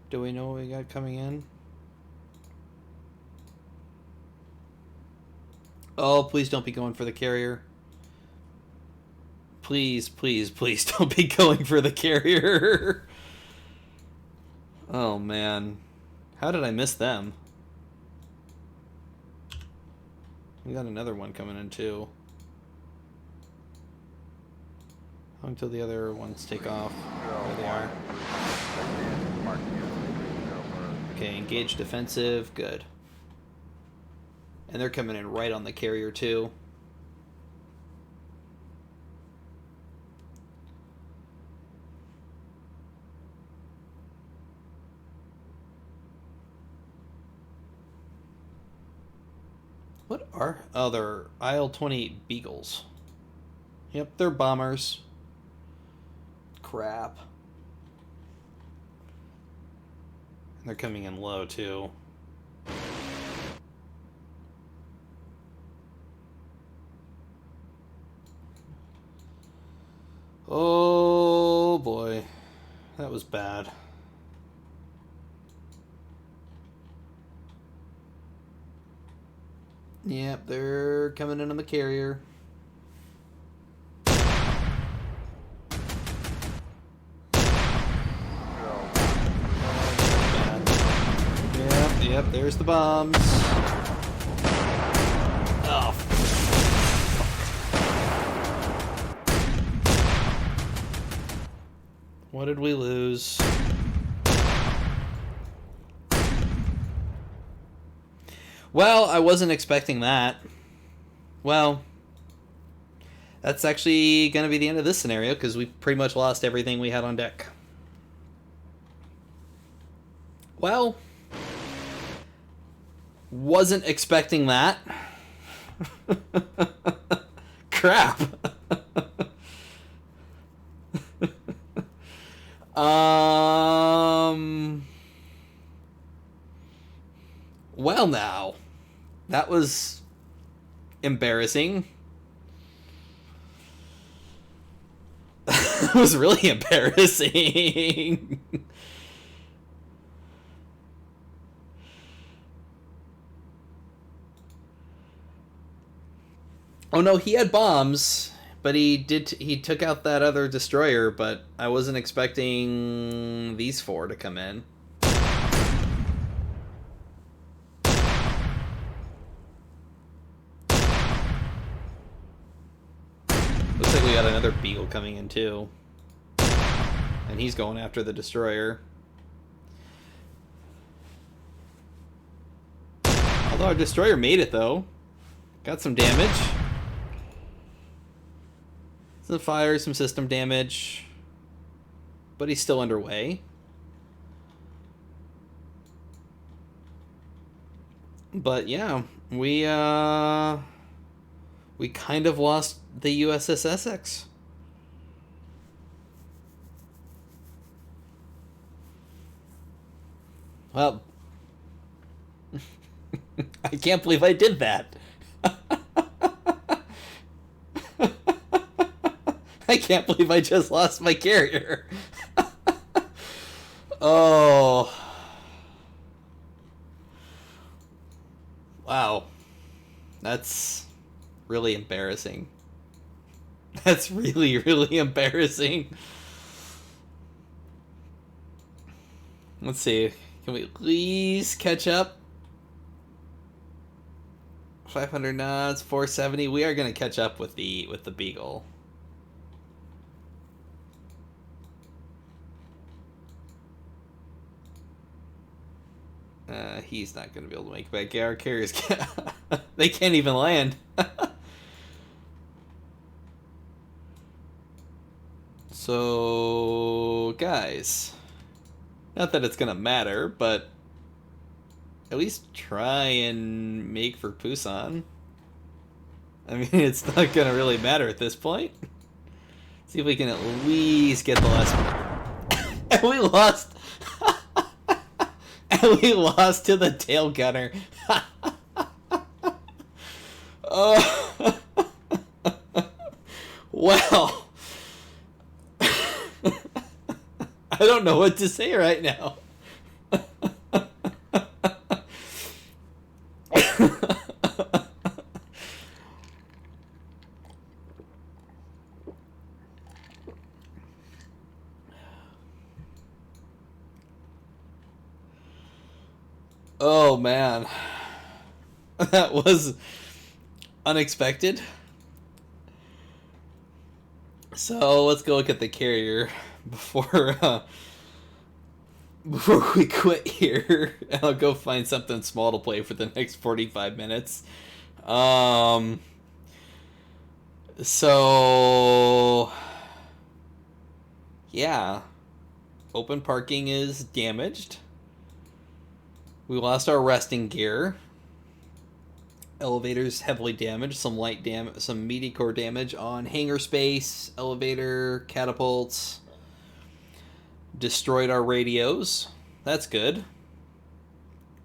Do we know what we got coming in? Oh, please don't be going for the carrier. Please don't be going for the carrier. Oh man. How did I miss them? We got another one coming in too. Until the other ones take off. There they are. Okay, engage defensive. Good. And they're coming in right on the carrier too. What are... Oh, they're IL-28 Beagles. Yep, they're bombers. Crap. And they're coming in low, too. Oh boy, that was bad. Yep, they're coming in on the carrier. Yep, there's the bombs. Oh. What did we lose? Well, I wasn't expecting that. Well, that's actually going to be the end of this scenario because we pretty much lost everything we had on deck. Well, wasn't expecting that. Crap. Well, now, that was embarrassing. It was really embarrassing. Oh no, he had bombs, but he took out that other destroyer, but I wasn't expecting these four to come in. Looks like we got another Beagle coming in too. And he's going after the destroyer. Although our destroyer made it though. Got some damage. Some fire, some system damage. But he's still underway. But yeah, we kind of lost the USS Essex. Well, I can't believe I did that. I can't believe I just lost my carrier. Oh. Wow. That's really embarrassing. That's really, really embarrassing. Let's see. Can we please catch up? 500 knots, 470. We are going to catch up with the Beagle. He's not going to be able to make it back. Our carriers can't. They can't even land. So, guys, not that it's going to matter, but at least try and make for Busan. I mean, it's not going to really matter at this point. See if we can at least get the last one. And we lost. And we lost to the tail gunner. Oh. Well. I don't know what to say right now. Oh man, that was unexpected. So let's go look at the carrier before we quit here. I'll go find something small to play for the next 45 minutes. So yeah, open parking is damaged. We lost our resting gear. Elevators heavily damaged. Some light damage, some medium core damage on hangar space, elevator, catapults. Destroyed our radios. That's good.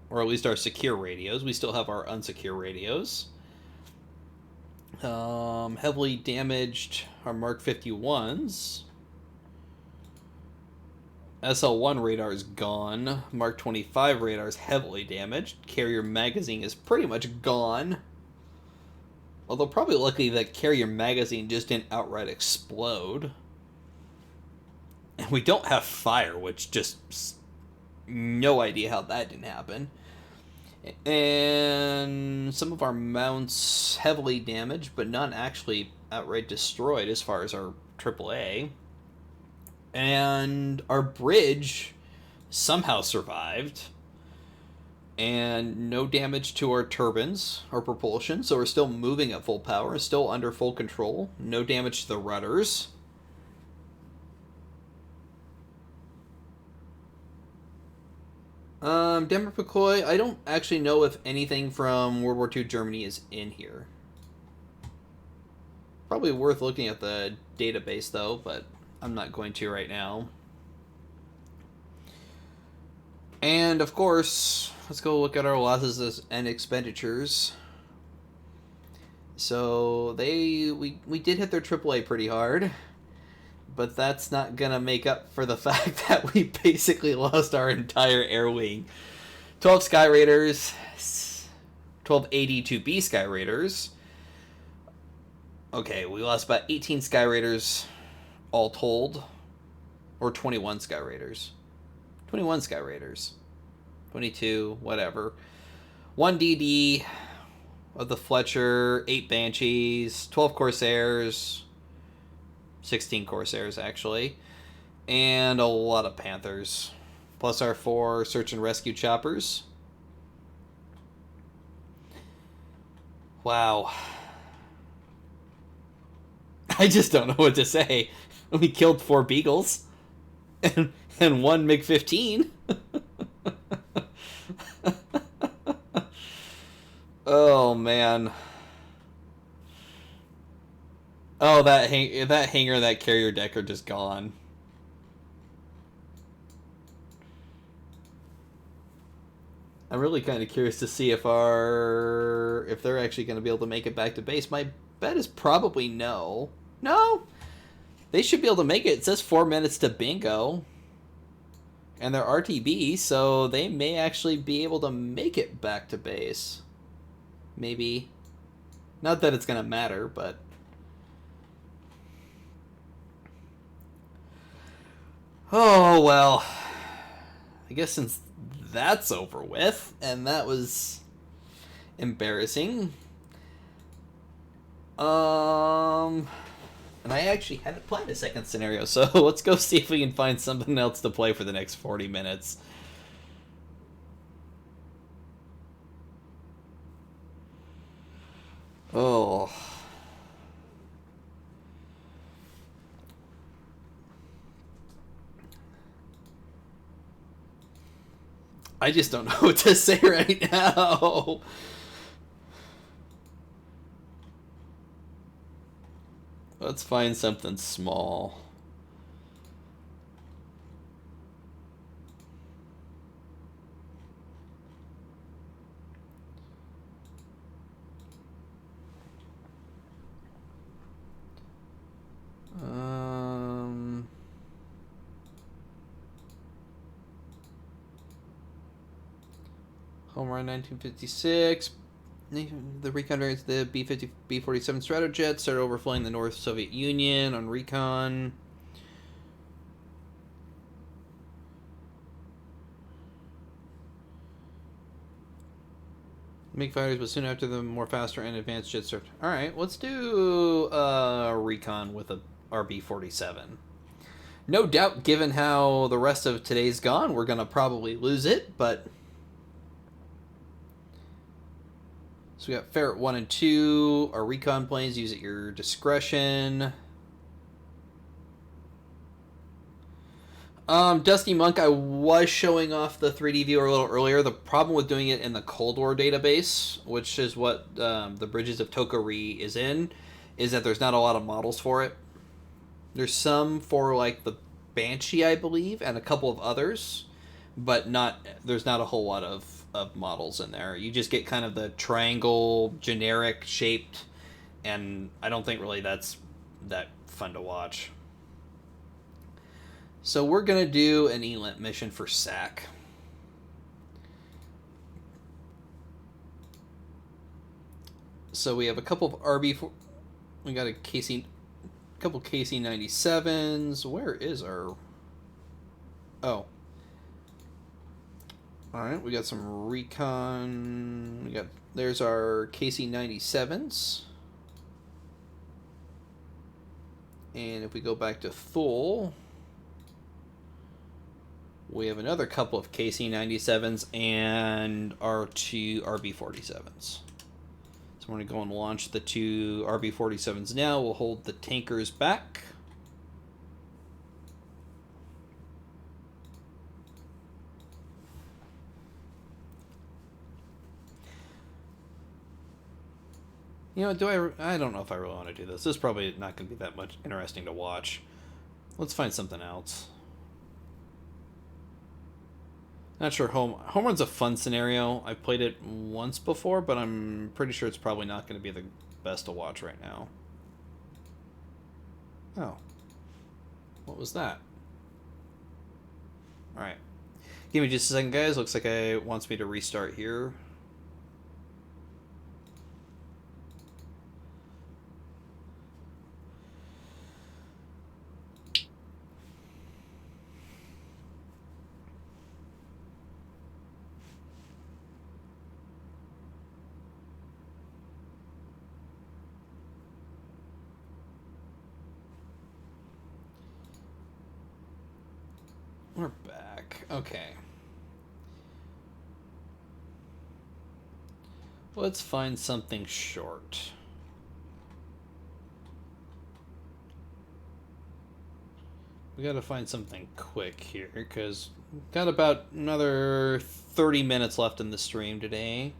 Or at least our secure radios. We still have our unsecure radios. Heavily damaged our Mark 51s. SL1 radar is gone. Mark 25 radar is heavily damaged. Carrier magazine is pretty much gone. Although probably lucky that carrier magazine just didn't outright explode. And we don't have fire, which just... no idea how that didn't happen. And some of our mounts heavily damaged, but none actually outright destroyed as far as our AAA. And our bridge somehow survived. And no damage to our turbines or propulsion, so we're still moving at full power, still under full control. No damage to the rudders. Denver McCoy, I don't actually know if anything from World War II Germany is in here. Probably worth looking at the database, though, but I'm not going to right now. And, of course, let's go look at our losses and expenditures. So, we did hit their AAA pretty hard. But that's not going to make up for the fact that we basically lost our entire air wing. 12 Sky Raiders, 12 AD2B Sky Raiders. Okay, we lost about 18 Sky Raiders all told. Or 21 Sky Raiders. 21 Sky Raiders. 22, whatever. 1 DD of the Fletcher, 8 Banshees, 12 Corsairs, 16 Corsairs actually, and a lot of Panthers. Plus our 4 search and rescue choppers. Wow. I just don't know what to say. We killed 4 Beagles and 1 MiG-15. Oh man. Oh, that hangar and that carrier deck are just gone. I'm really kind of curious to see if they're actually going to be able to make it back to base. My bet is probably no. No, they should be able to make it. It says 4 minutes to bingo, and they're RTB, so they may actually be able to make it back to base. Maybe. Not that it's going to matter, but... oh, well. I guess since that's over with, and that was embarrassing. And I actually hadn't planned a second scenario, so let's go see if we can find something else to play for the next 40 minutes. Oh. I just don't know what to say right now. Let's find something small. Home run 1956. The recon variants, the B-50, B-47 Stratojet started overflying the North Soviet Union on recon. MiG fighters, but soon after the more faster and advanced jets started. Alright, let's do recon with a RB-47. No doubt, given how the rest of today's gone, we're going to probably lose it, but... so we got Ferret 1 and 2. Our recon planes, use at your discretion. Dusty Monk, I was showing off the 3D viewer a little earlier. The problem with doing it in the Cold War database, which is what the Bridges of Tokari is in, is that there's not a lot of models for it. There's some for like the Banshee, I believe, and a couple of others, but there's not a whole lot of models in there. You just get kind of the triangle generic shaped and I don't think really that's that fun to watch. So we're gonna do an ELINT mission for SAC. So we have a couple of RB. We got a couple KC-97s. Where is our? Oh. All right, we got some recon. There's our KC-97s. And if we go back to Thule, we have another couple of KC-97s and our two RB-47s. So we're going to go and launch the two RB-47s now. We'll hold the tankers back. You know, I don't know if I really want to do this. This is probably not going to be that much interesting to watch. Let's find something else. Not sure. Home Run's a fun scenario. I've played it once before, but I'm pretty sure it's probably not going to be the best to watch right now. Oh. What was that? Alright. Give me just a second, guys. Looks like it wants me to restart here. We're back. Okay. Let's find something short. We gotta find something quick here, because we've got about another 30 minutes left in the stream today.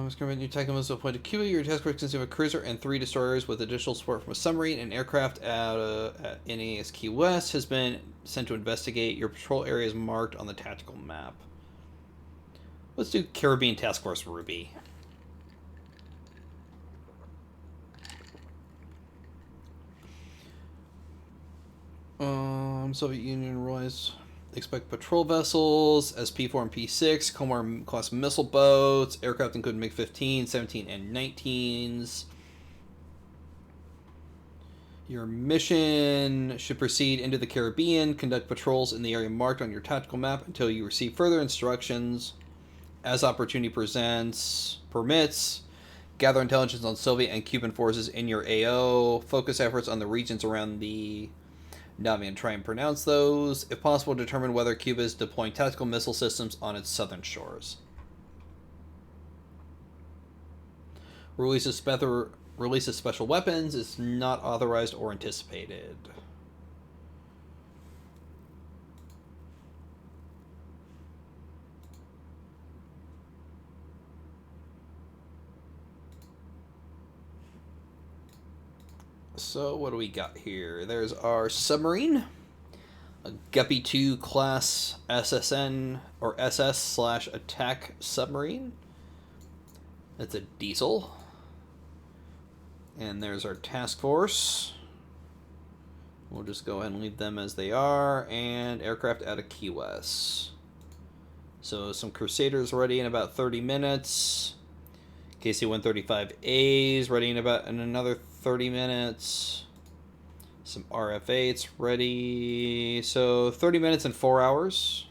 It's going to be a new tactical missile point to Cuba. Your task force consists of a cruiser and 3 destroyers with additional support from a submarine. An aircraft at NAS Key West has been sent to investigate. Your patrol area is marked on the tactical map. Let's do Caribbean Task Force Ruby. Soviet Union Royals. Expect patrol vessels, SP4 and P6, Komar class missile boats, aircraft including MiG-15, 17, and 19s. Your mission should proceed into the Caribbean, conduct patrols in the area marked on your tactical map until you receive further instructions. As opportunity permits, gather intelligence on Soviet and Cuban forces in your AO, focus efforts on the regions around the Navi and try and pronounce those. If possible, determine whether Cuba is deploying tactical missile systems on its southern shores. Release of special weapons is not authorized or anticipated. So what do we got here? There's our submarine, a Guppy 2 class SSN or SS/attack submarine. That's a diesel. And there's our task force. We'll just go ahead and leave them as they are. And aircraft out of Key West. So some Crusaders ready in about 30 minutes. KC-135As ready in another 30 minutes. Some RF-8s ready. So 30 minutes and 4 hours.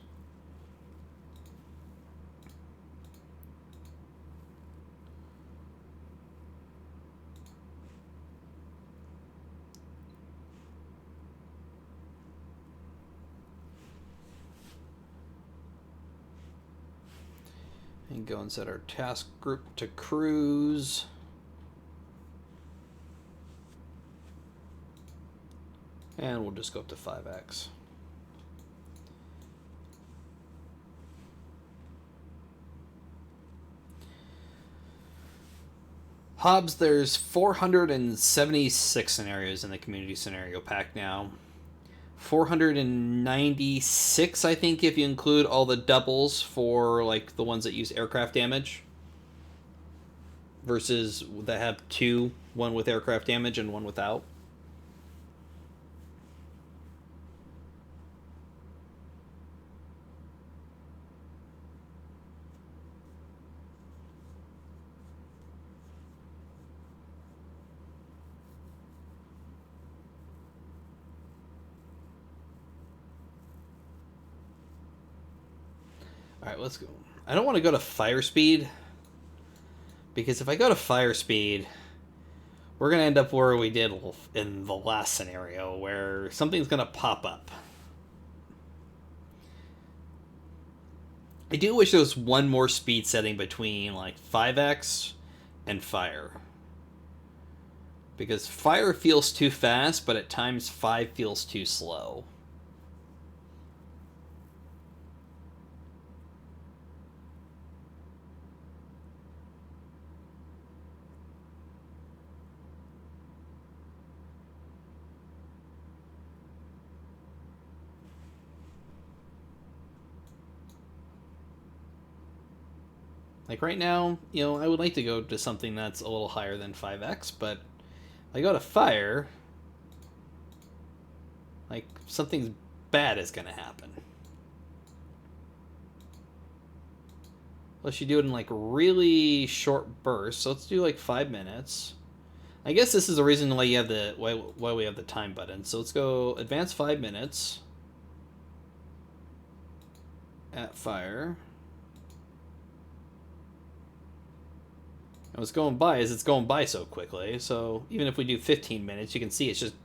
And go and set our task group to cruise. And we'll just go up to 5x. Hobbs, there's 476 scenarios in the community scenario pack now. 496, I think, if you include all the doubles for like the ones that use aircraft damage, versus that have two, one with aircraft damage and one without. Alright, let's go. I don't want to go to fire speed, because if I go to fire speed, we're going to end up where we did in the last scenario, where something's going to pop up. I do wish there was one more speed setting between like 5x and fire. Because fire feels too fast, but at times 5 feels too slow. Like right now, you know, I would like to go to something that's a little higher than 5x, but if I go to fire, like something bad is going to happen. Unless you do it in like really short bursts. So let's do like 5 minutes. I guess this is the reason why you have the why we have the time button. So let's go advance 5 minutes at fire. And what's going by is it's going by so quickly. So even if we do 15 minutes, you can see it's just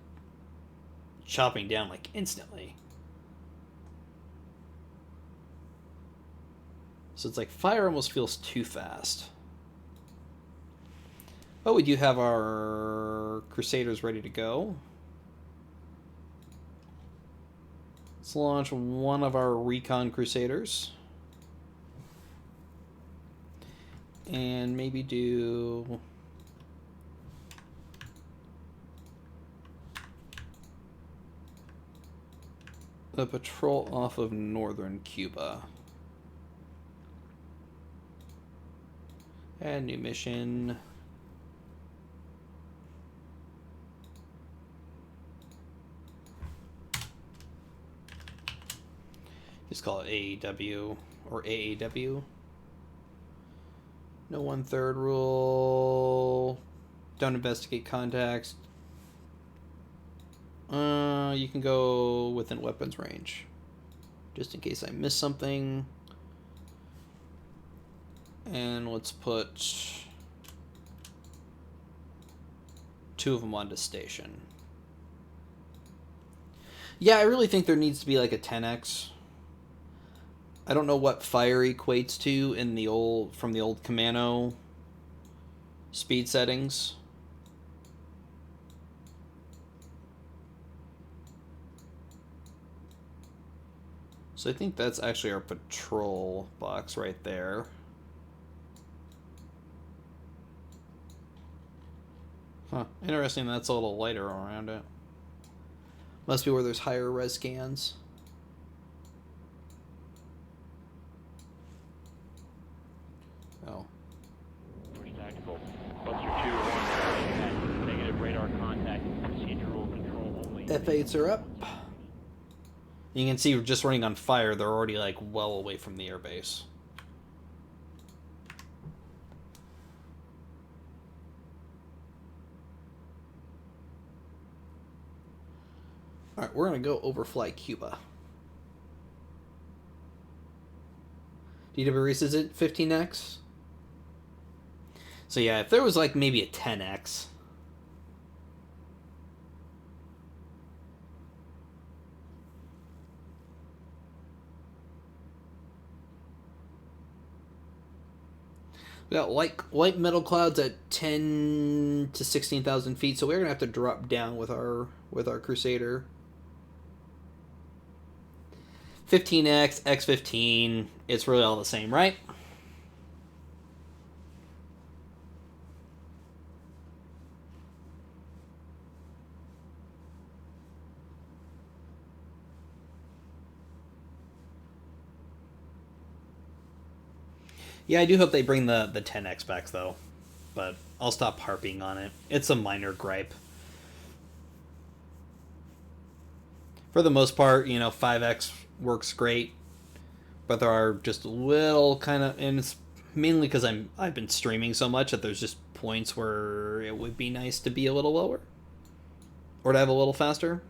chopping down like instantly. So it's like fire almost feels too fast. But we do have our Crusaders ready to go. Let's launch one of our Recon Crusaders. And maybe do a patrol off of northern Cuba. And new mission. Just call it AEW or AAW. No 1/3 rule. Don't investigate contacts. You can go within weapons range. Just in case I miss something. And let's put 2 of them onto station. Yeah, I really think there needs to be like a 10x. I don't know what fire equates to in the from the old Commando speed settings. So I think that's actually our patrol box right there. Huh, interesting that's a little lighter around it. Must be where there's higher res scans. Oh. First tactical. Buster 2-1. Negative radar contact. Procedural control only. F8s are up. You can see just running on fire, they're already like well away from the airbase. Alright, we're going to go overfly Cuba. DW Reese, is it 15x? So yeah, if there was like maybe a 10x. We got light metal clouds at 10 to 16,000 feet, so we're gonna have to drop down with our Crusader. 15x, x15, it's really all the same, right? Yeah, I do hope they bring the 10x back though, but I'll stop harping on it. It's a minor gripe. For the most part, 5x works great, but there are just little kind of, and it's mainly because I've been streaming so much that there's just points where it would be nice to be a little lower or to have a little faster.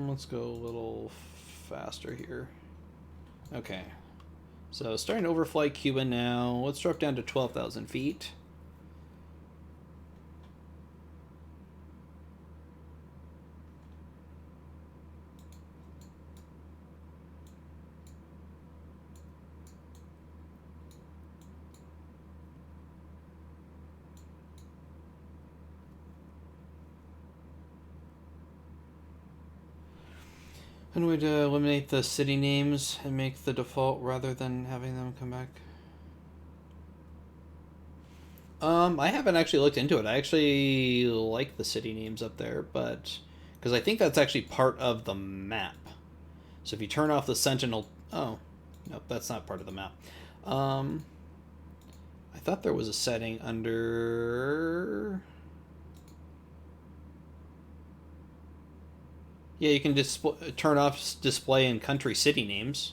Let's go a little faster here. Okay. So starting to overfly Cuban now. Let's drop down to 12,000 feet. And we'd eliminate the city names and make the default rather than having them come back. I haven't actually looked into it. I actually like the city names up there, but because I think that's actually part of the map. So if you turn off the Sentinel, oh, nope, that's not part of the map. I thought there was a setting under. Yeah, you can turn off display in country city names.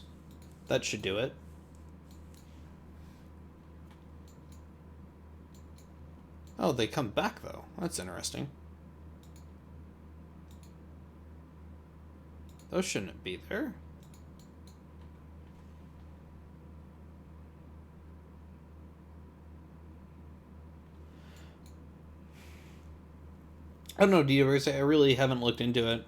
That should do it. Oh, they come back though. That's interesting. Those shouldn't be there. I don't know, University. I really haven't looked into it.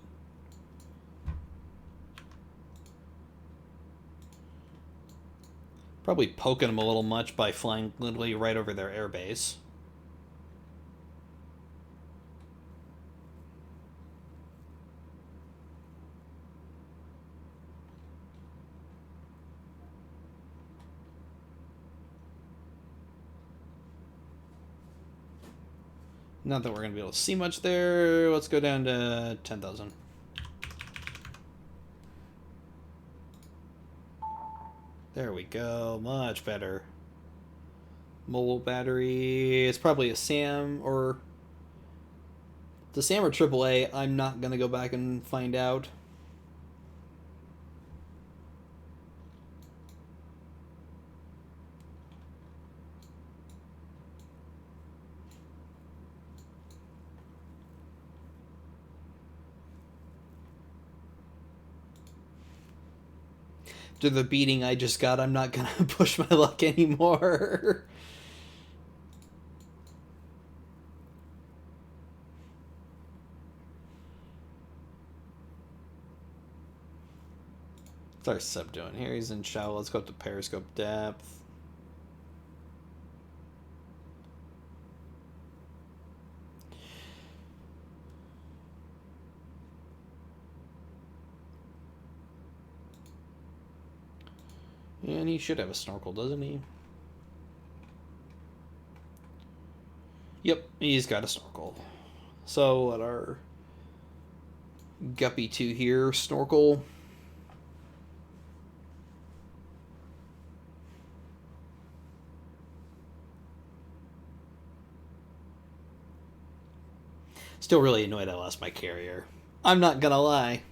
Probably poking them a little much by flying literally right over their airbase. Not that we're going to be able to see much there. Let's go down to 10,000. There we go. Much better. Mobile battery. It's probably a SAM or... The SAM or AAA, I'm not going to go back and find out. To the beating I just got, I'm not going to push my luck anymore. What's our sub doing here? He's in shallow. Let's go up to periscope depth. And he should have a snorkel, doesn't he? Yep, he's got a snorkel. So let our Guppy 2 here snorkel. Still really annoyed I lost my carrier. I'm not gonna lie.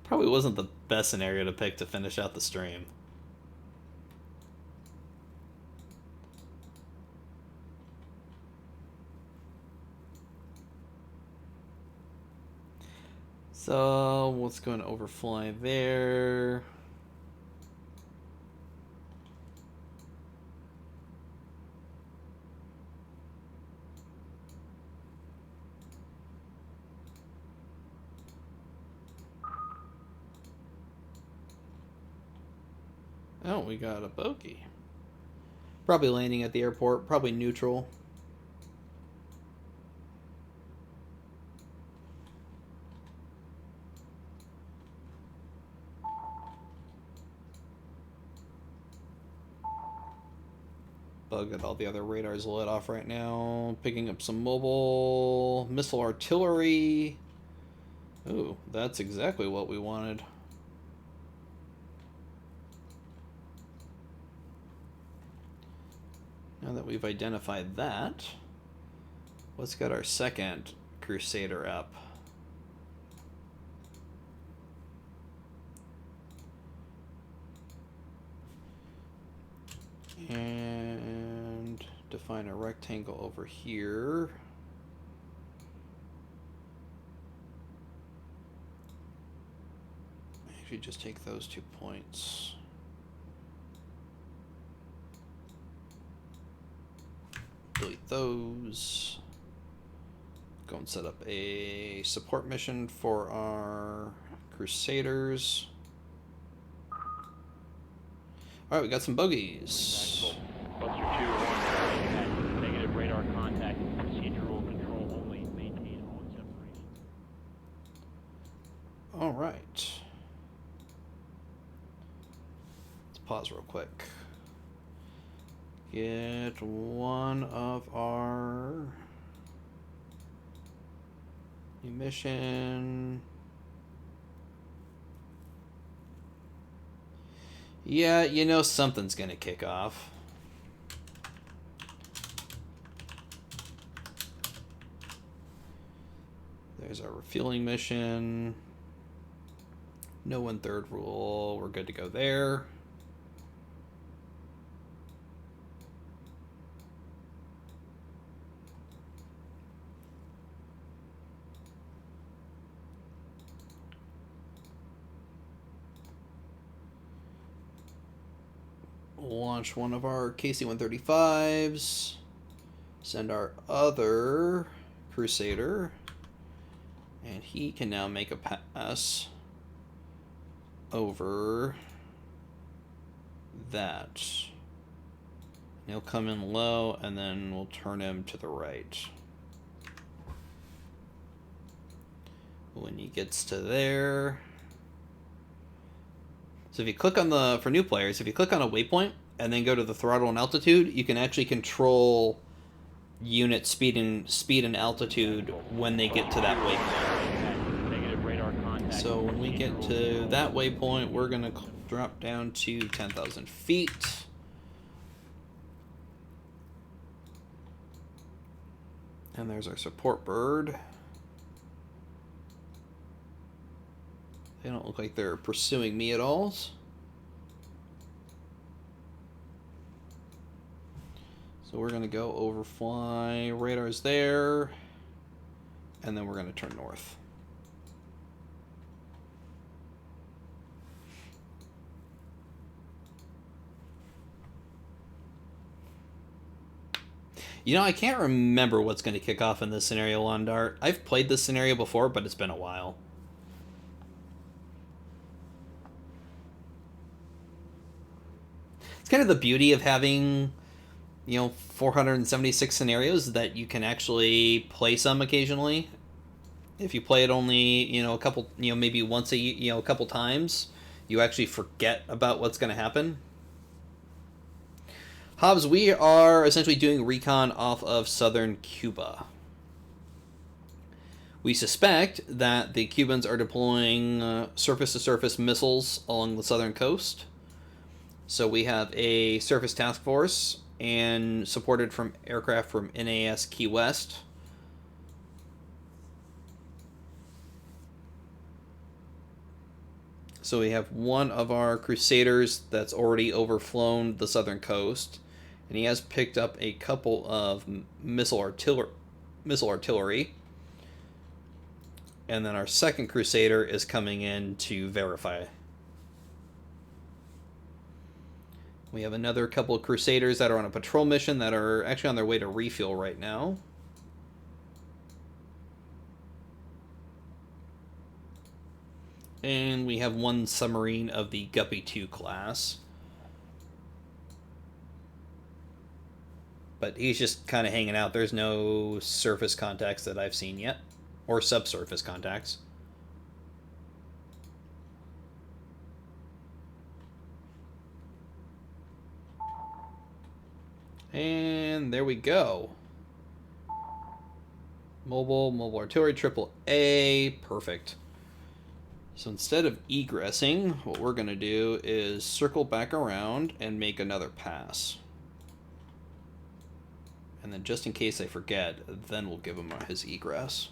Probably wasn't the best scenario to pick to finish out the stream. So let's go and overfly there. Oh, we got a bogey. Probably landing at the airport, probably neutral. Bug at all the other radars lit off right now. Picking up some mobile missile artillery. Ooh, that's exactly what we wanted. Now that we've identified that, let's get our second Crusader up. And define a rectangle over here. Actually, just take those 2 points. Delete those. Go and set up a support mission for our Crusaders. Alright, we got some bogeys. Buster 2-1, negative radar contact, procedural control only, maintain all separation. Alright. Let's pause real quick. Get one of our mission. Yeah, you know something's gonna kick off. There's our refueling mission. No 1/3 rule. We're good to go there. Launch one of our KC-135s. Send our other Crusader. And he can now make a pass over that. He'll come in low, and then we'll turn him to the right. When he gets to there... So if you click on the, for new players, if you click on a waypoint and then go to the throttle and altitude, you can actually control unit speed and altitude when they get to that waypoint. Negative radar contact. So when we get to that waypoint, we're going to drop down to 10,000 feet. And there's our support bird. They don't look like they're pursuing me at all. So we're going to go overfly. Radar's there. And then we're going to turn north. You know, I can't remember what's going to kick off in this scenario on Dart. I've played this scenario before, but it's been a while. It's kind of the beauty of having, 476 scenarios that you can actually play some occasionally. If you play it only, a couple, maybe once a couple times, you actually forget about what's going to happen. Hobbs, we are essentially doing recon off of southern Cuba. We suspect that the Cubans are deploying surface-to-surface missiles along the southern coast. So we have a surface task force and supported from aircraft from NAS Key West. So we have one of our Crusaders that's already overflown the southern coast, and he has picked up a couple of missile artillery. And then our second Crusader is coming in to verify. We have another couple of Crusaders that are on a patrol mission that are actually on their way to refuel right now. And we have one submarine of the Guppy 2 class. But he's just kind of hanging out. There's no surface contacts that I've seen yet. Or subsurface contacts. And there we go. Mobile artillery, triple A, perfect. So instead of egressing, what we're going to do is circle back around and make another pass. And then just in case I forget, then we'll give him his egress.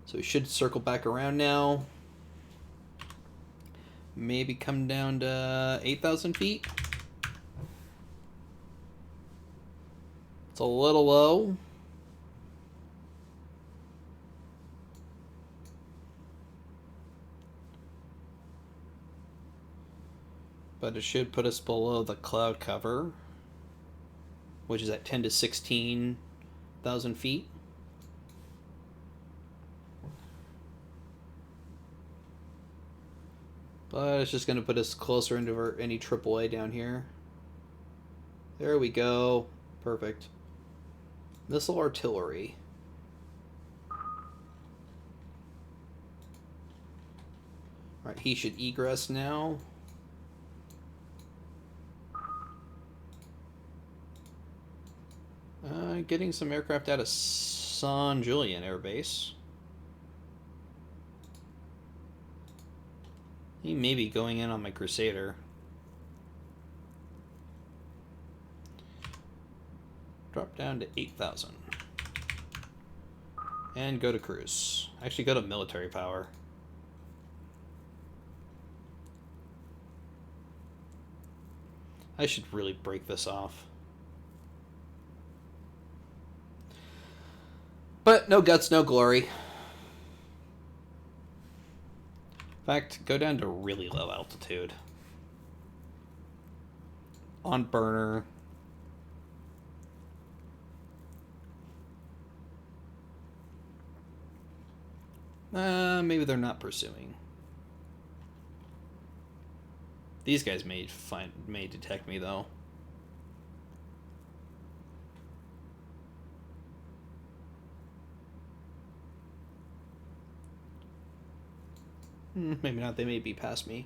So we should circle back around now. Maybe come down to 8,000 feet. It's a little low. But it should put us below the cloud cover, which is at 10 to 16,000 feet. But it's just going to put us closer into any AAA down here. There we go. Perfect. Missile artillery. Alright, he should egress now. Getting some aircraft out of San Julian Air Base. He may be going in on my Crusader. Drop down to 8,000. And go to cruise. Actually, go to military power. I should really break this off. But no guts, no glory. In fact, go down to really low altitude. On burner. Maybe they're not pursuing. These guys may detect me though. Maybe not. They may be past me.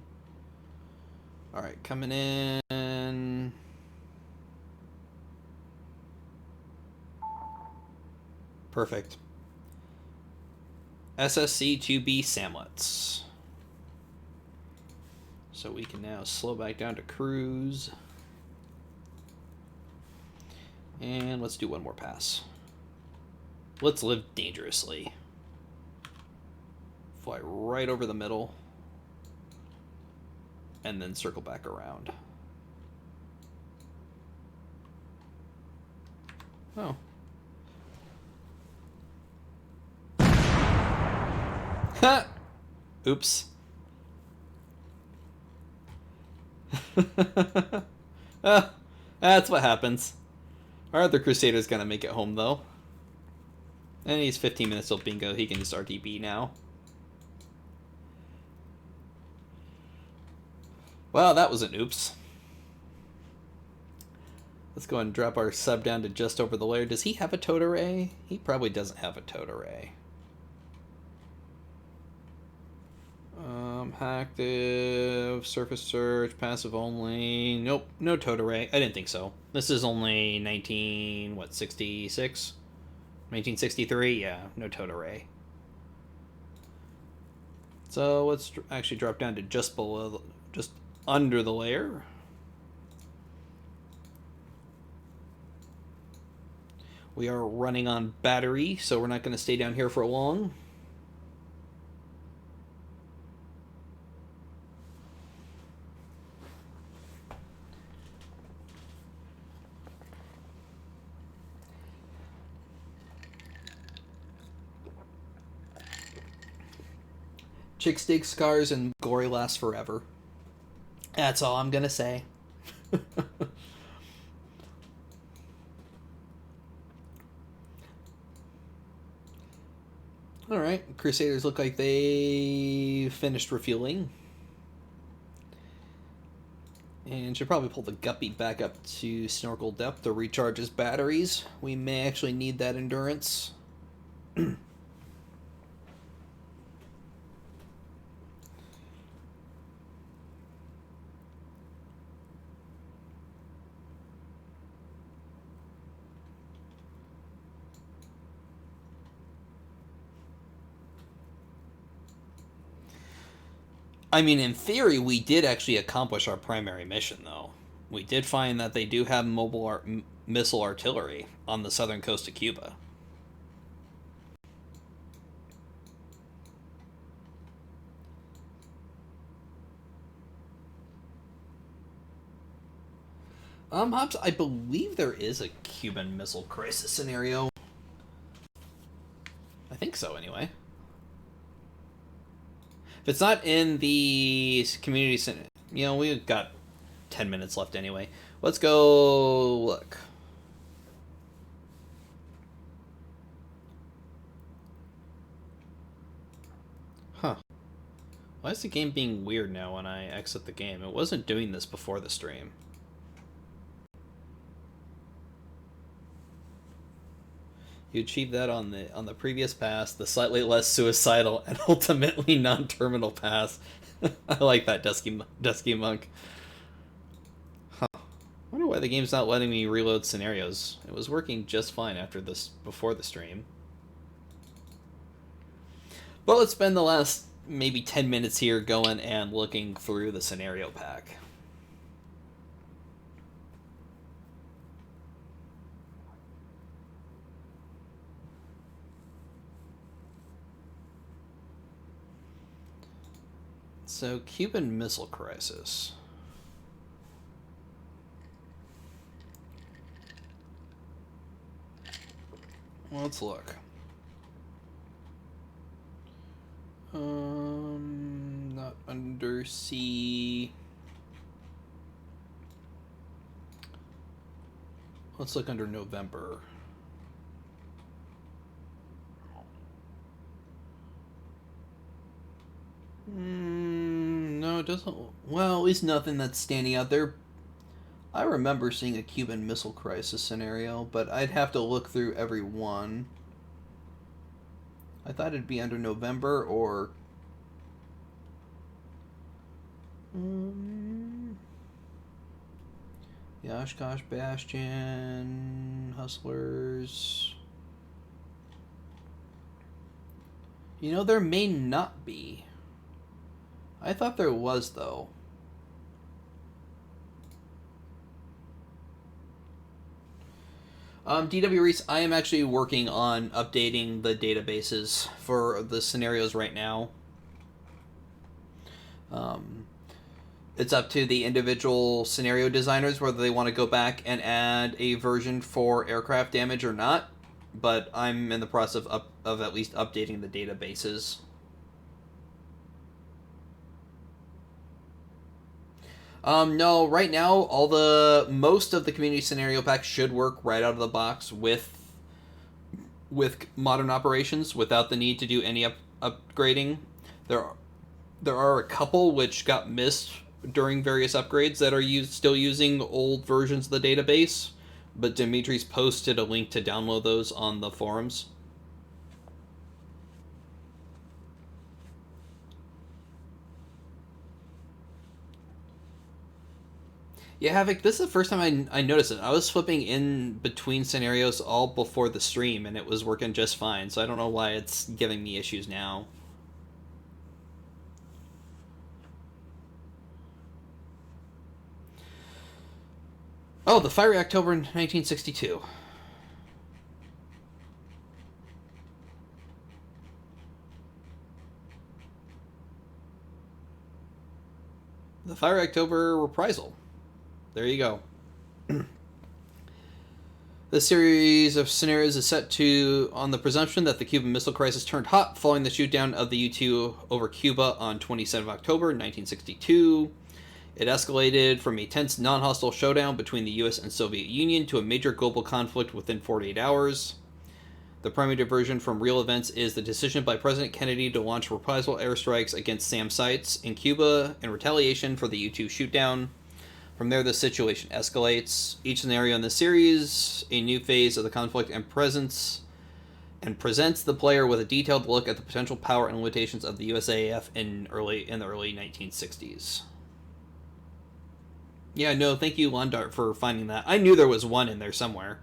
Alright, coming in. Perfect. SSC 2B Samlets. So we can now slow back down to cruise. And let's do one more pass. Let's live dangerously. Fly right over the middle. And then circle back around. Oh. Ha! Oops. That's what happens. Our other Crusader's gonna make it home though. And he's 15 minutes till bingo. He can just RTB now. Well, that was an oops. Let's go and drop our sub down to just over the layer. Does he have a towed array? He probably doesn't have a towed array. Active, surface search, passive only. Nope, no towed array. I didn't think so. This is only 66? 1963? Yeah, no towed array. So let's actually drop down to just below, just under the layer. We are running on battery, so we're not going to stay down here for long. Chick stick scars and glory lasts forever. That's all I'm gonna say. Alright, Crusaders look like they finished refueling. And should probably pull the Guppy back up to snorkel depth to recharge his batteries. We may actually need that endurance. I mean, in theory, we did actually accomplish our primary mission, though. We did find that they do have mobile missile artillery on the southern coast of Cuba. Hobbs, I believe there is a Cuban Missile Crisis scenario. I think so, anyway. If it's not in the community center, you know, we've got 10 minutes left anyway. Let's go look. Huh. Why is the game being weird now when I exit the game? It wasn't doing this before the stream. You achieved that on the previous pass, the slightly less suicidal and ultimately non-terminal pass. I like that, Dusky Monk. Huh. I wonder why the game's not letting me reload scenarios. It was working just fine before the stream. But let's spend the last maybe 10 minutes here going and looking through the scenario pack. So, Cuban Missile Crisis. Let's look. Not undersea. Let's look under November. No, it doesn't. Well, at least nothing that's standing out there. I remember seeing a Cuban Missile Crisis scenario, but I'd have to look through every one. I thought it'd be under November or... the Oshkosh Bastion, Hustlers... You know, there may not be. I thought there was, though. DW Reese, I am actually working on updating the databases for the scenarios right now. It's up to the individual scenario designers whether they want to go back and add a version for aircraft damage or not. But I'm in the process of at least updating the databases. No, right now, most of the community scenario pack should work right out of the box with modern operations without the need to do any upgrading. There are a couple which got missed during various upgrades that are still using old versions of the database, but Dimitri's posted a link to download those on the forums. Yeah, Havoc, this is the first time I noticed it. I was flipping in between scenarios all before the stream, and it was working just fine, so I don't know why it's giving me issues now. Oh, the fiery October in 1962. The fiery October reprisal. There you go. The series of scenarios is set to on the presumption that the Cuban Missile Crisis turned hot following the shootdown of the U-2 over Cuba on 27 October 1962. It escalated from a tense non-hostile showdown between the U.S. and Soviet Union to a major global conflict within 48 hours. The primary diversion from real events is the decision by President Kennedy to launch reprisal airstrikes against SAM sites in Cuba in retaliation for the U-2 shootdown. From there, the situation escalates. Each scenario in the series, a new phase of the conflict presents the player with a detailed look at the potential power and limitations of the USAF in the early 1960s. Yeah, no, thank you, Londart, for finding that. I knew there was one in there somewhere.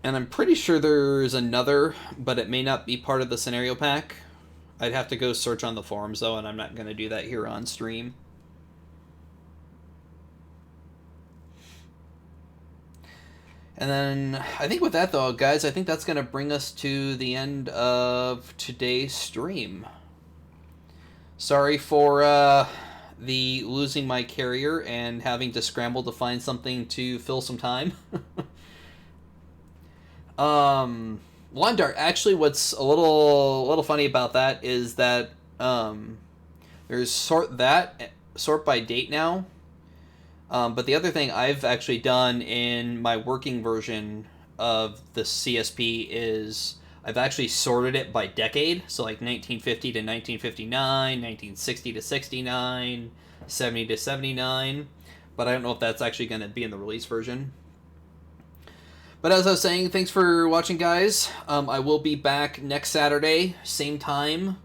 And I'm pretty sure there's another, but it may not be part of the scenario pack. I'd have to go search on the forums, though, and I'm not going to do that here on stream. And then, I think with that, though, guys, I think that's going to bring us to the end of today's stream. Sorry for the losing my carrier and having to scramble to find something to fill some time. Londart, actually, what's a little funny about that is that there's sort by date now. But the other thing I've actually done in my working version of the CSP is I've actually sorted it by decade. So like 1950 to 1959, 1960 to 69, 70 to 79. But I don't know if that's actually going to be in the release version. But as I was saying, thanks for watching, guys. I will be back next Saturday, same time.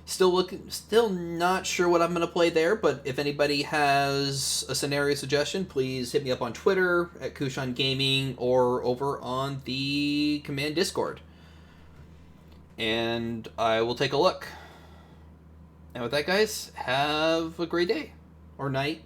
Still not sure what I'm going to play there, but if anybody has a scenario suggestion, please hit me up on Twitter at KushanGaming or over on the Command Discord. And I will take a look. And with that, guys, have a great day or night.